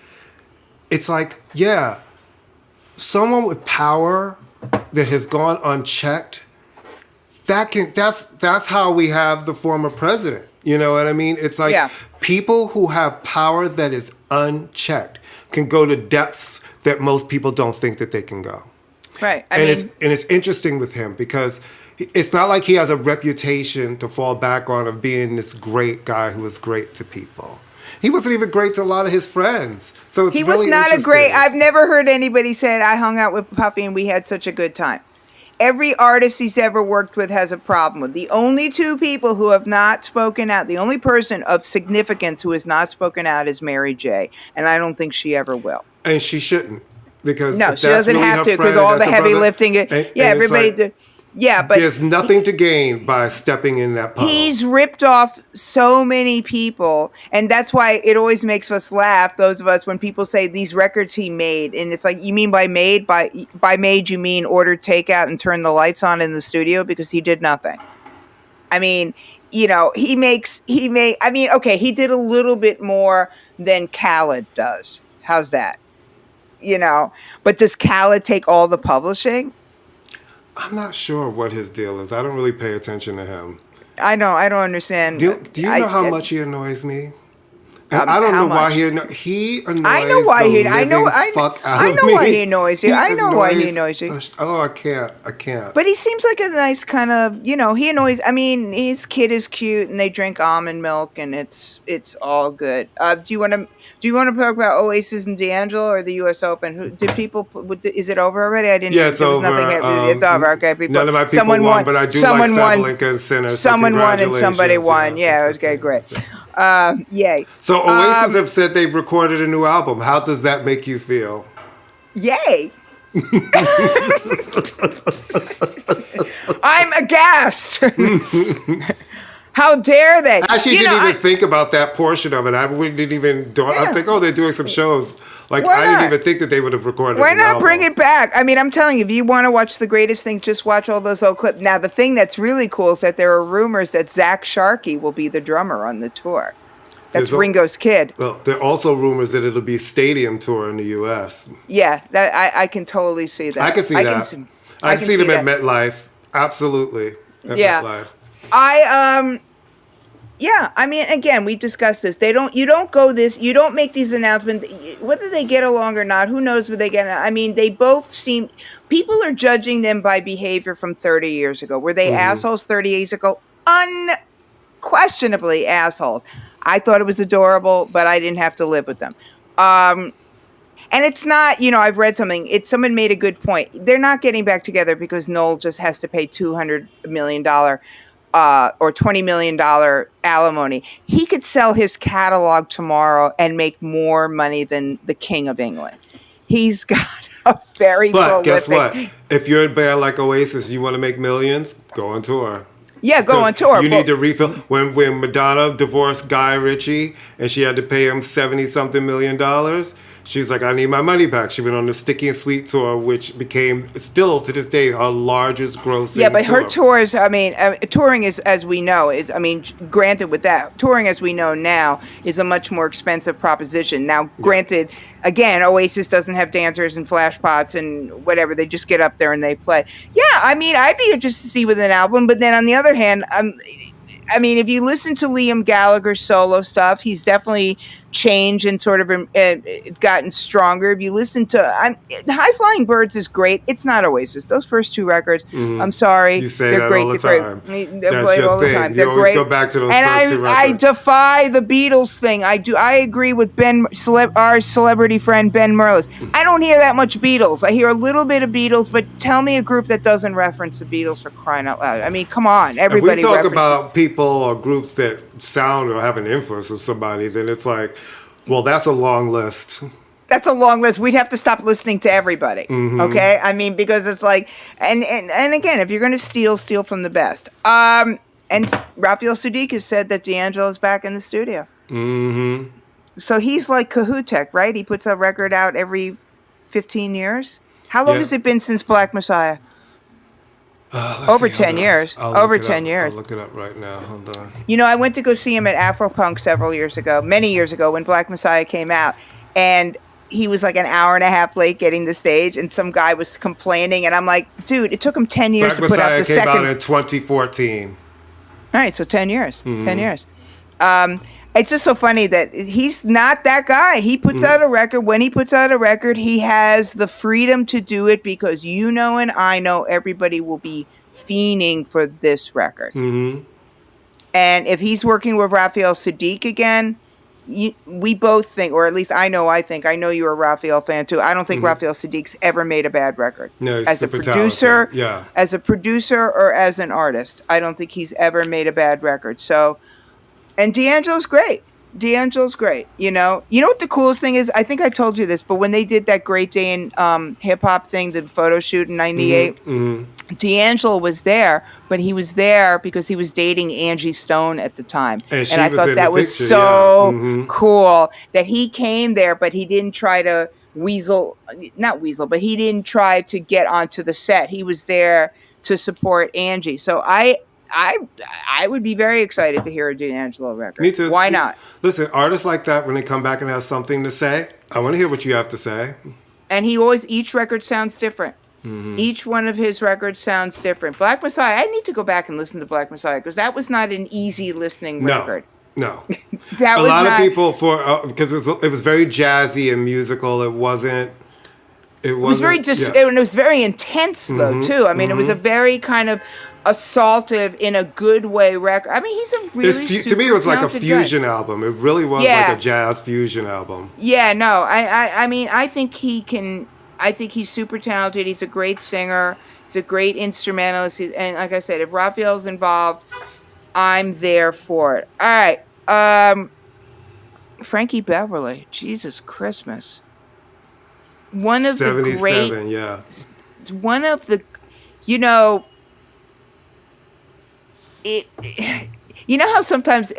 it's like, yeah, someone with power that has gone unchecked, that's how we have the former president. You know what I mean? It's like people who have power that is unchecked can go to depths that most people don't think that they can go. Right. It's interesting with him because it's not like he has a reputation to fall back on of being this great guy who was great to people. He wasn't even great to a lot of his friends. So it's really interesting. I've never heard anybody say, I hung out with Puffy and we had such a good time. Every artist he's ever worked with has a problem with. The only two people who have not spoken out, the only person of significance who has not spoken out is Mary J. And I don't think she ever will. And she shouldn't. Because no, she doesn't really have to because all the heavy lifting. Everybody. But there's nothing to gain by stepping in that puddle. He's ripped off so many people, and that's why it always makes us laugh. Those of us when people say these records he made, and it's like, you mean by made? By made you mean ordered takeout and turn the lights on in the studio because he did nothing. I mean, he did a little bit more than Khaled does. How's that? But does Khaled take all the publishing? I'm not sure what his deal is. I don't really pay attention to him. I don't understand. Do you know how much he annoys me? And I don't know why he annoys me. I know why he annoys you. I know why he annoys you. Oh, I can't. But he seems like a nice kind of, he annoys. I mean, his kid is cute, and they drink almond milk, and it's all good. Do you want to talk about Oasis and D'Angelo or the U.S. Open? Is it over already? I didn't. Yeah, it's over. It's over. Okay, people. None of my people won, but I do like Sabalenka and Sinner. Someone won and somebody won. Yeah, okay, great. Yay. So Oasis have said they've recorded a new album. How does that make you feel? Yay. I'm aghast. How dare they? I actually didn't even think about that portion of it. I didn't even. I think, they're doing some shows. Like, I didn't even think that they would have recorded. Why not bring it back? I mean, I'm telling you, if you want to watch the greatest thing, just watch all those old clips. Now, the thing that's really cool is that there are rumors that Zach Sharkey will be the drummer on the tour. That's Ringo's kid. Well, there are also rumors that it'll be stadium tour in the U.S. Yeah, I can totally see that. I can see that. I can see them at MetLife. Absolutely. At MetLife. I mean, again, we discussed this. You don't make these announcements, whether they get along or not, who knows whether they get, I mean, they both seem, people are judging them by behavior from 30 years ago. Were they assholes 30 years ago? Unquestionably assholes. I thought it was adorable, but I didn't have to live with them. And it's not, I've read something. Someone made a good point. They're not getting back together because Noel just has to pay $200 million or $20 million alimony. He could sell his catalog tomorrow and make more money than the King of England. He's got a very prolific. But guess what? If you're a band like Oasis, you want to make millions, go on tour. Yeah, go on tour. You need to refill. When Madonna divorced Guy Ritchie and she had to pay him $70-something million, she's like, I need my money back. She went on the Sticky and Sweet tour, which became, still to this day, her largest grossing Yeah, but tour. her tours, I mean, touring is, as we know, granted with that, touring as we know now is a much more expensive proposition. Now, granted, again, Oasis doesn't have dancers and flash pots and whatever. They just get up there and they play. Yeah, I mean, I'd be interested to see with an album, but then on the other hand, I mean, if you listen to Liam Gallagher's solo stuff, he's definitely changed and sort of gotten stronger. If you listen to High Flying Birds is great. It's not Oasis. Those first two records, I'm sorry, you say they're that great. all the They're time. great. That's your thing. They're You always great. go back to those and first two records. I defy the Beatles thing. I agree with our celebrity friend Ben Merlis. I don't hear that much Beatles. I hear a little bit of Beatles, but tell me a group that doesn't reference the Beatles, for crying out loud. I mean, come on, everybody. If we talk references. about people or groups that sound or have an influence of somebody, then it's like, well, that's a long list. That's a long list. We'd have to stop listening to everybody. Okay? I mean, because it's like, and again, if you're going to steal from the best. And Raphael Sadiq has said that D'Angelo's back in the studio. So he's like Kahutek, right? He puts a record out every 15 years. How long has it been since Black Messiah? Over 10 years. Over 10 years. I'll look it up right now. Hold on. You know, I went to go see him at Afropunk many years ago, when Black Messiah came out. And he was like an hour and a half late getting the stage. And some guy was complaining. And I'm like, dude, it took him 10 years Black to put out the Messiah second. came out in 2014. All right, so 10 years. 10 years. It's just so funny that he's not that guy. He puts out a record. When he puts out a record, he has the freedom to do it because you know and I know everybody will be fiending for this record. And if he's working with Raphael Sadiq again, we both think, or at least I know you're a Raphael fan too. I don't think Raphael Sadiq's ever made a bad record. No, he's as a super producer, talented. as a producer or as an artist. I don't think he's ever made a bad record. So, and D'Angelo's great. You know what the coolest thing is? I think I told you this, but when they did that Great Day in Hip Hop thing, the photo shoot in '98, D'Angelo was there, but he was there because he was dating Angie Stone at the time. And I thought that was so cool that he came there, but he didn't try to but he didn't try to get onto the set. He was there to support Angie. So I would be very excited to hear a D'Angelo record. Me too. Why not? Listen, artists like that, when they come back and have something to say, I want to hear what you have to say. And each record sounds different. Each one of his records sounds different. Black Messiah, I need to go back and listen to Black Messiah because that was not an easy listening record. No. A lot of people because it was very jazzy and musical. It wasn't. It was very and it was very intense though too. I mean, it was a very kind of assaultive in a good way record. I mean, he's a really to me it was like a fusion album. It really was like a jazz fusion album. Yeah, no, I mean, I think he's super talented. He's a great singer. He's a great instrumentalist. And like I said, if Raphael's involved, I'm there for it. All right, Frankie Beverly, Jesus Christmas. One of the great, one of the, you know how sometimes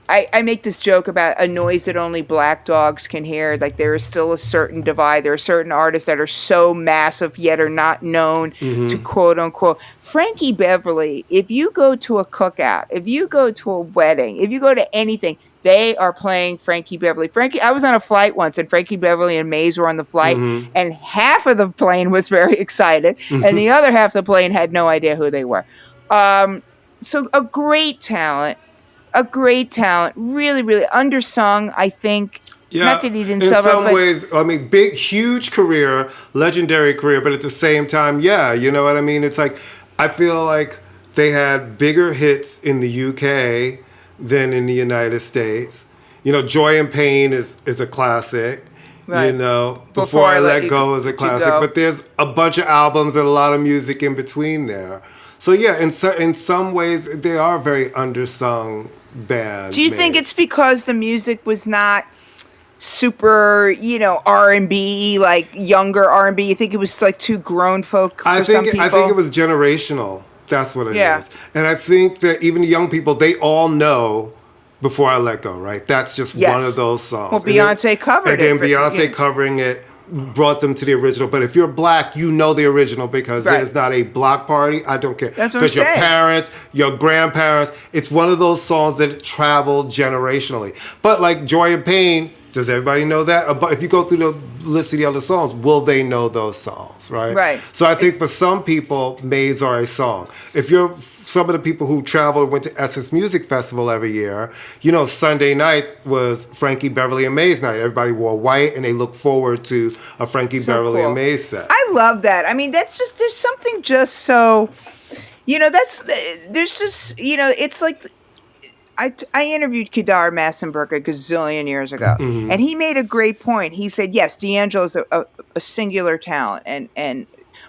I make this joke about a noise that only black dogs can hear. Like there is still a certain divide. There are certain artists that are so massive yet are not known to quote unquote. Frankie Beverly, if you go to a cookout, if you go to a wedding, if you go to anything, they are playing Frankie Beverly. I was on a flight once, and Frankie Beverly and Maze were on the flight, and half of the plane was very excited, and the other half of the plane had no idea who they were. So a great talent, really, really undersung, I think. Yeah, not that he didn't in sell some ways, I mean, big, huge career, legendary career, but at the same time, you know what I mean? It's like, I feel like they had bigger hits in the UK than in the United States. You know, Joy and Pain is a classic. Right. You know, Before I Let Go is a classic. But there's a bunch of albums and a lot of music in between there. So yeah, in some ways, they are very undersung bands. Do you think it's because the music was not super, R&B, like younger R&B? You think it was like too grown folk for some people? I think it was generational. That's what it is. And I think that even the young people, they all know Before I Let Go, right? That's just one of those songs. Well, Beyonce covered it. And then Beyonce covering it brought them to the original. But if you're black, you know the original because there's not a block party. I don't care. That's what I'm because your saying. parents, your grandparents, it's one of those songs that travel generationally. But like Joy and Pain, does everybody know that? But if you go through the list of the other songs, will they know those songs, right? Right. So I think for some people, Mays are a song. If you're some of the people who travel and went to Essence Music Festival every year, you know, Sunday night was Frankie Beverly and Mays night. Everybody wore white and they look forward to a Frankie Beverly and Mays set. I love that. I mean, that's just, there's something just so, you know, there's just, you know, it's like, I interviewed Kedar Massenberg a gazillion years ago, and he made a great point. He said, yes, D'Angelo's a singular talent,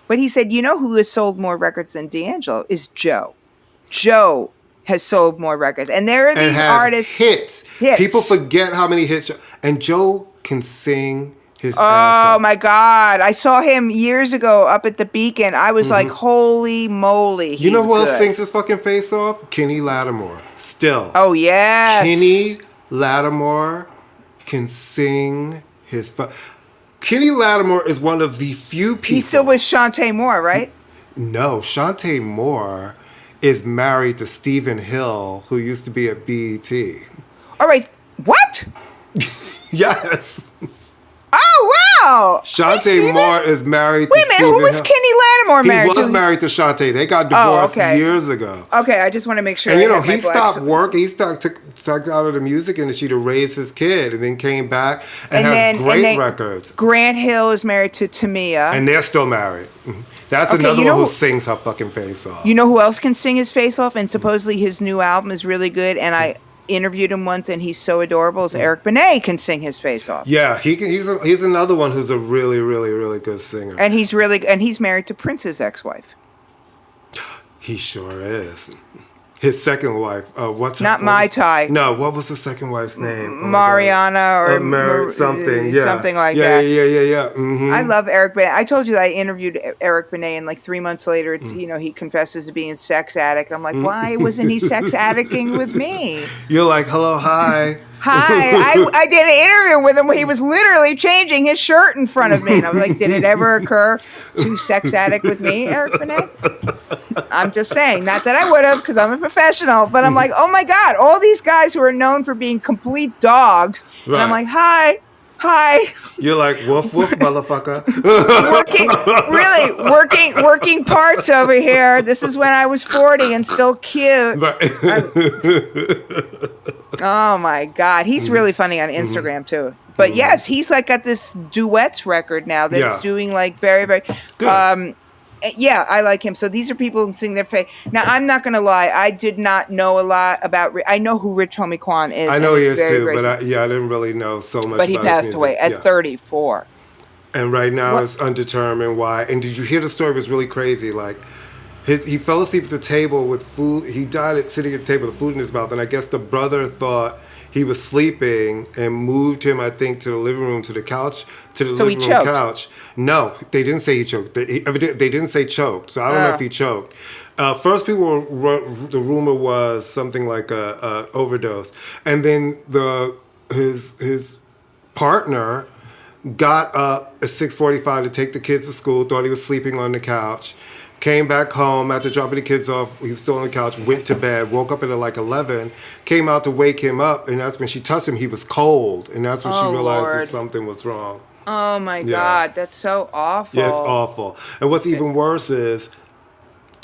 but he said, you know who has sold more records than D'Angelo is Joe. Joe has sold more records, and there are these artists hits. People forget how many hits, and Joe can sing his ass off. Oh my God. I saw him years ago up at the Beacon. I was like, holy moly. You know who else sings his fucking face off? Kenny Lattimore. Still. Oh, yes. Kenny Lattimore can sing his... Kenny Lattimore is one of the few people... He's still with Shantae Moore, right? No, Shantae Moore is married to Stephen Hill, who used to be at BET. All right. What? Yes. Oh, wow. Shantae Moore is married to Stephen Hill. Wait a minute, who was Kenny Lattimore married to? He was married to Shantae. They got divorced years ago. Okay, I just want to make sure. And you know, he stopped working. He took out of the music industry to raise his kid, and then came back and has great records. Grant Hill is married to Tamia. And they're still married. That's another one who sings her fucking face off. You know who else can sing his face off? And supposedly his new album is really good, and I interviewed him once, and he's so adorable. As Eric Benet can sing his face off. Yeah, he's another one who's a really, really, really good singer. And he's married to Prince's ex-wife. He sure is. His second wife, what's her Not Mai Tai. No, what was the second wife's name? Mariana or something, something like that. Yeah. Mm-hmm. I love Eric Benet. I told you that I interviewed Eric Benet, and like 3 months later, it's you know, he confesses to being a sex addict. I'm like, why wasn't he sex addicting with me? You're like, hello, hi. Hi, I did an interview with him where he was literally changing his shirt in front of me. And I was like, did it ever occur to sex addict with me, Eric Benet? I'm just saying, not that I would have because I'm a professional, but I'm like, oh my God, all these guys who are known for being complete dogs. Right. And I'm like, hi. You're like, woof, woof, motherfucker. working parts over here. This is when I was 40 and still cute. Right. Oh my God. He's really funny on Instagram too. But yes, he's like got this duets record now that's doing like very, very good. Yeah, I like him. So these are people who sing their face. Now, I'm not going to lie. I did not know a lot about... I know who Rich Homie Quan is. I know he is too, but I didn't really know so much about his music. But he passed away at 34. And right now it's undetermined why. And did you hear the story? It was really crazy. Like, he fell asleep at the table with food. He died sitting at the table with food in his mouth. And I guess the brother thought he was sleeping and moved him, I think, to the living room, to the couch, couch. No, they didn't say he choked. They didn't say choked, so I don't know if he choked. First, the rumor was something like a overdose, and then his partner got up at 6:45 to take the kids to school. Thought he was sleeping on the couch. Came back home after dropping the kids off. He was still on the couch, went to bed, woke up at like 11, came out to wake him up, and that's when she touched him. He was cold, and that's when she realized that something was wrong. Oh, my God. That's so awful. Yeah, it's awful. And what's even worse is,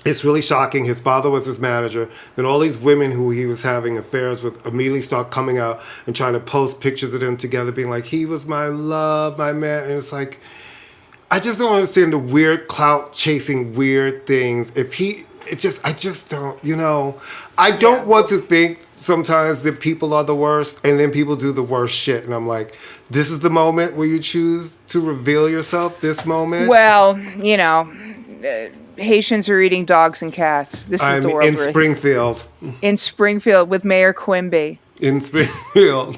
it's really shocking. His father was his manager. Then all these women who he was having affairs with immediately start coming out and trying to post pictures of them together, being like, he was my love, my man. And it's like... I just don't understand the weird clout chasing weird things. I just don't, you know. I don't want to think sometimes that people are the worst and then people do the worst shit. And I'm like, this is the moment where you choose to reveal yourself, this moment? Well, you know, Haitians are eating dogs and cats. This is the world. In Springfield. In Springfield with Mayor Quimby. In Springfield.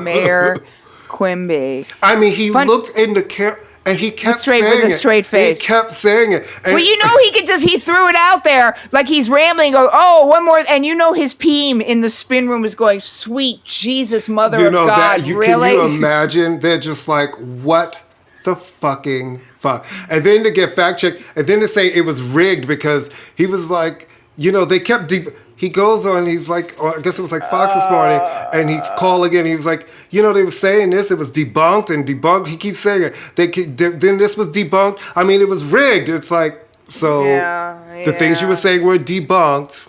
Mayor Quimby. I mean, he looked in the camera. And he kept saying with a straight face. He kept saying it. And, well, he threw it out there like he's rambling. One more. And his peem in the spin room is going, sweet Jesus, mother of God. Really? Can you imagine? They're just like, what the fucking fuck? And then to get fact checked, and then to say it was rigged because he was like, they kept He goes on, he's like, I guess it was like Fox this morning, and he's calling in. He was like, they were saying this, it was debunked and debunked. He keeps saying it. Then this was debunked. I mean, it was rigged. It's like, so the things you were saying were debunked.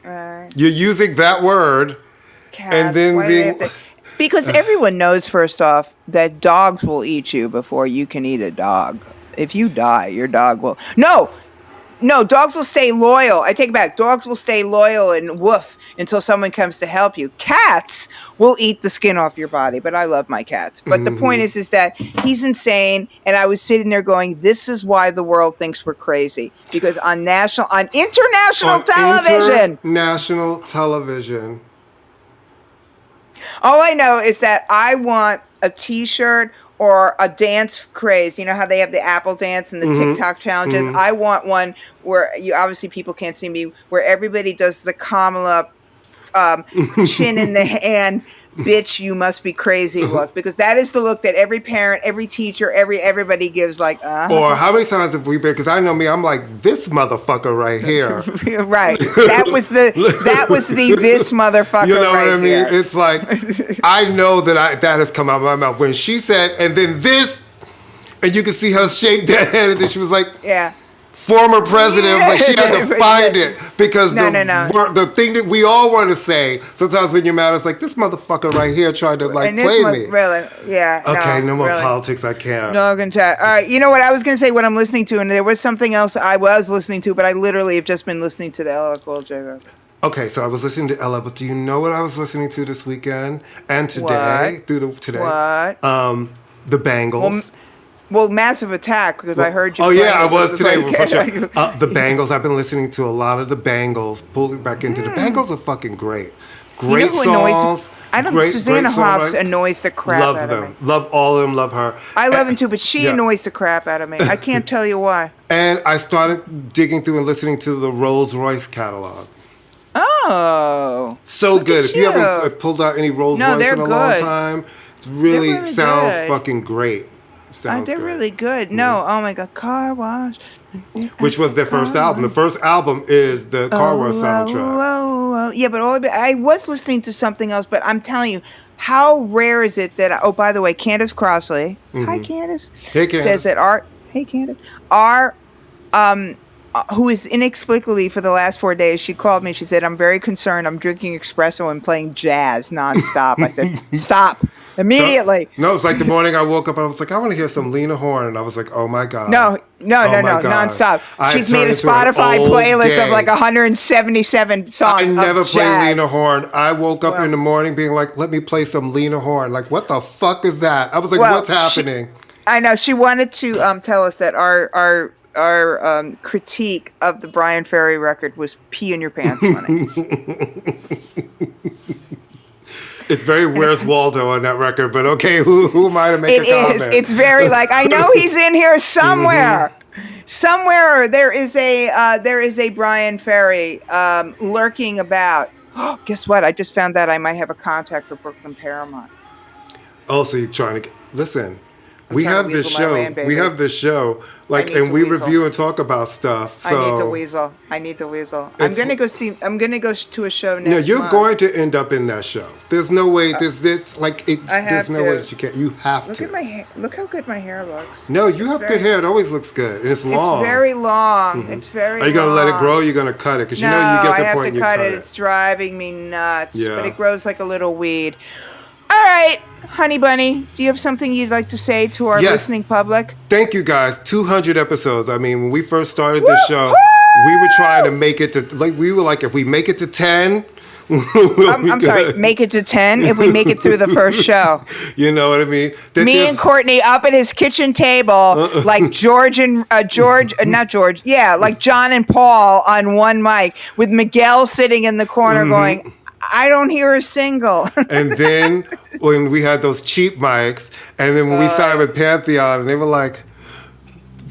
Right. You're using that word. Cats, and then because everyone knows, first off, that dogs will eat you before you can eat a dog. If you die, your dog will. No, dogs will stay loyal. I take it back. Dogs will stay loyal and woof until someone comes to help you. Cats will eat the skin off your body, but I love my cats. But the point is that he's insane, and I was sitting there going, this is why the world thinks we're crazy. Because on international television. All I know is that I want a T-shirt or a dance craze. You know how they have the Apple dance and the TikTok challenges? I want one where obviously people can't see me, where everybody does the Kamala chin in the hand, bitch, you must be crazy look. Because that is the look that every parent, every teacher, everybody gives like, Or how many times have we been, because I know me, I'm like, this motherfucker right here. Right. That was the this motherfucker. You know right what I mean? here. It's like, I know that has come out of my mouth. When she said, and then this, and you can see her shake that head, and then she was like, yeah. Former president, was like she had to find it because the thing that we all want to say sometimes when you're mad, it's like this motherfucker right here tried to play me. Really, yeah. Okay, no more politics. I can't. No, I'm gonna tell. All right, you know what I was gonna say? What I'm listening to, and there was something else I was listening to, but I literally have just been listening to the LL Cool J record. Okay, so I was listening to Ella, but do you know what I was listening to this weekend and today? What? The Bangles. Well, Massive Attack, because I heard you. Oh, yeah, I was today. For sure. The Bangles. I've been listening to a lot of the Bangles. Pulling back into the Bangles are fucking great. Great songs. Susanna Hoffs annoys the crap out of me. Love all of them. Love her. I love them too, but she annoys the crap out of me. I can't tell you why. And I started digging through and listening to the Rolls Royce catalog. Oh. So good. If you haven't pulled out any Rolls Royce in a long time, it really sounds fucking great. They're really good. No, oh my God, Car Wash. Which was their first album. The first album is the Car Wash soundtrack. Yeah, but I was listening to something else, but I'm telling you, how rare is it that, by the way, Candace Crossley, hi Candace, hey, Candace. says that who is inexplicably for the last 4 days, she called me, she said, I'm very concerned, I'm drinking espresso and playing jazz nonstop. I said, stop. Immediately. So, no, it's like the morning I woke up, I was like, I want to hear some Lena Horne. And I was like, oh my God. No, nonstop. She's made a Spotify playlist of like 177 songs. I never play Lena Horne. I woke up in the morning being like, let me play some Lena Horne. Like, what the fuck is that? I was like, what's happening? I know. She wanted to tell us that our critique of the Brian Ferry record was pee in your pants funny. It's very Where's Waldo on that record, but okay, who am I to make a comment? It's very like, I know he's in here somewhere. Somewhere there is a Brian Ferry lurking about. Guess what? I just found out I might have a contact for Brooklyn Paramount. Oh, so you're trying to listen. We have this show. Like, and we review and talk about stuff. So. I need to weasel. I'm gonna go to a show next. No, you're going to end up in that show. There's no way. There's no way that you can't. You have to. Look at my hair. Look how good my hair looks. No, you have good hair. It always looks good, and it's long. It's very long. It's very. Are you gonna let it grow? Or you're gonna cut it? Because you know you get the point. I have to cut it. It's driving me nuts. Yeah. But it grows like a little weed. All right, Honey Bunny, do you have something you'd like to say to our listening public? Thank you, guys. 200 episodes. I mean, when we first started this show, we were trying to make it to, if we make it to 10. I'm sorry, make it to 10 if we make it through the first show. You know what I mean? Me and Courtney up at his kitchen table, like like John and Paul on one mic, with Miguel sitting in the corner going, I don't hear a single. And then when we had those cheap mics, and then when we signed with Pantheon, and they were like,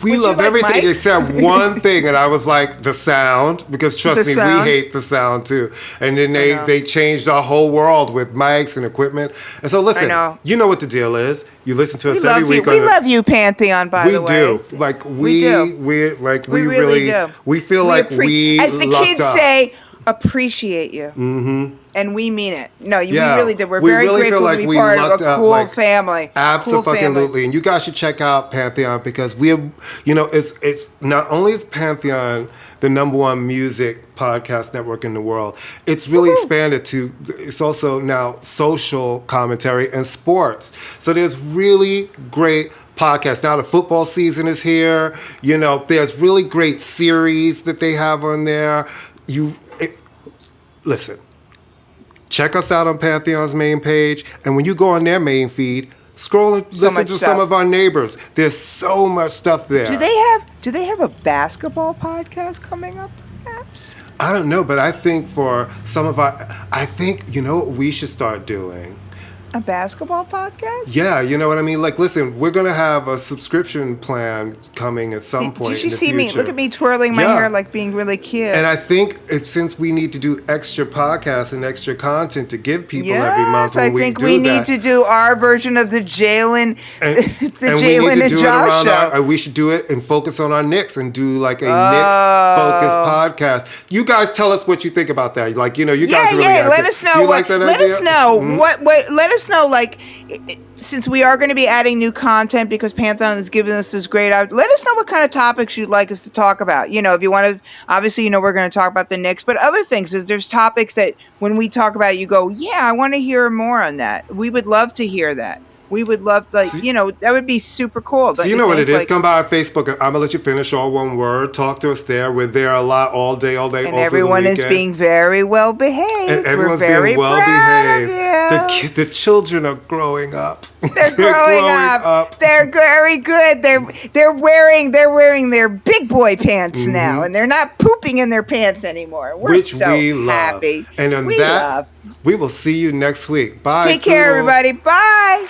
We love everything except one thing. And I was like, the sound, because trust me, we hate the sound too. And then they changed our whole world with mics and equipment. And so listen, you know what the deal is. You listen to us every week. We love you, Pantheon, by the way. We do. Like, we really do. We feel like we as the kids say, appreciate you. Mm-hmm. And we mean it. No, we really did. We're very grateful to be part of a cool family. Absolutely. And you guys should check out Pantheon because we have, it's not only is Pantheon the #1 music podcast network in the world, it's really expanded to, it's also now social commentary and sports. So there's really great podcasts. Now the football season is here. There's really great series that they have on there. Listen. Check us out on Pantheon's main page, and when you go on their main feed, scroll and listen to some of our neighbors. There's so much stuff there. Do they have a basketball podcast coming up, perhaps? I don't know, but I think for some of you know what we should start doing? A basketball podcast? Yeah, you know what I mean? Like, listen, we're going to have a subscription plan coming at some point. Did you see me? Look at me twirling my hair like being really cute. And I think since we need to do extra podcasts and extra content to give people every month, I think we need to do our version of the Jalen and Josh show. We should do it and focus on our Knicks and do like a Knicks-focused podcast. You guys tell us what you think about that. Like, you guys really let us know. Let us know let us know, like, since we are going to be adding new content because Pantheon has given us this great let us know what kind of topics you'd like us to talk about. If you want to, obviously, we're going to talk about the Knicks, but other things there's topics that when we talk about it, you go, I want to hear more on that. We would love to hear that. We would love, that would be super cool. So you know what it is. Come by our Facebook at ImmaLetYouFinish, all one word. Talk to us there. We're there a lot, all day, and everyone is being very well behaved. And everyone's being well behaved. The children are growing up. They're growing up. They're very good. They're wearing their big boy pants now, and they're not pooping in their pants anymore. We're happy. And on we will see you next week. Bye. Take care, everybody. Bye.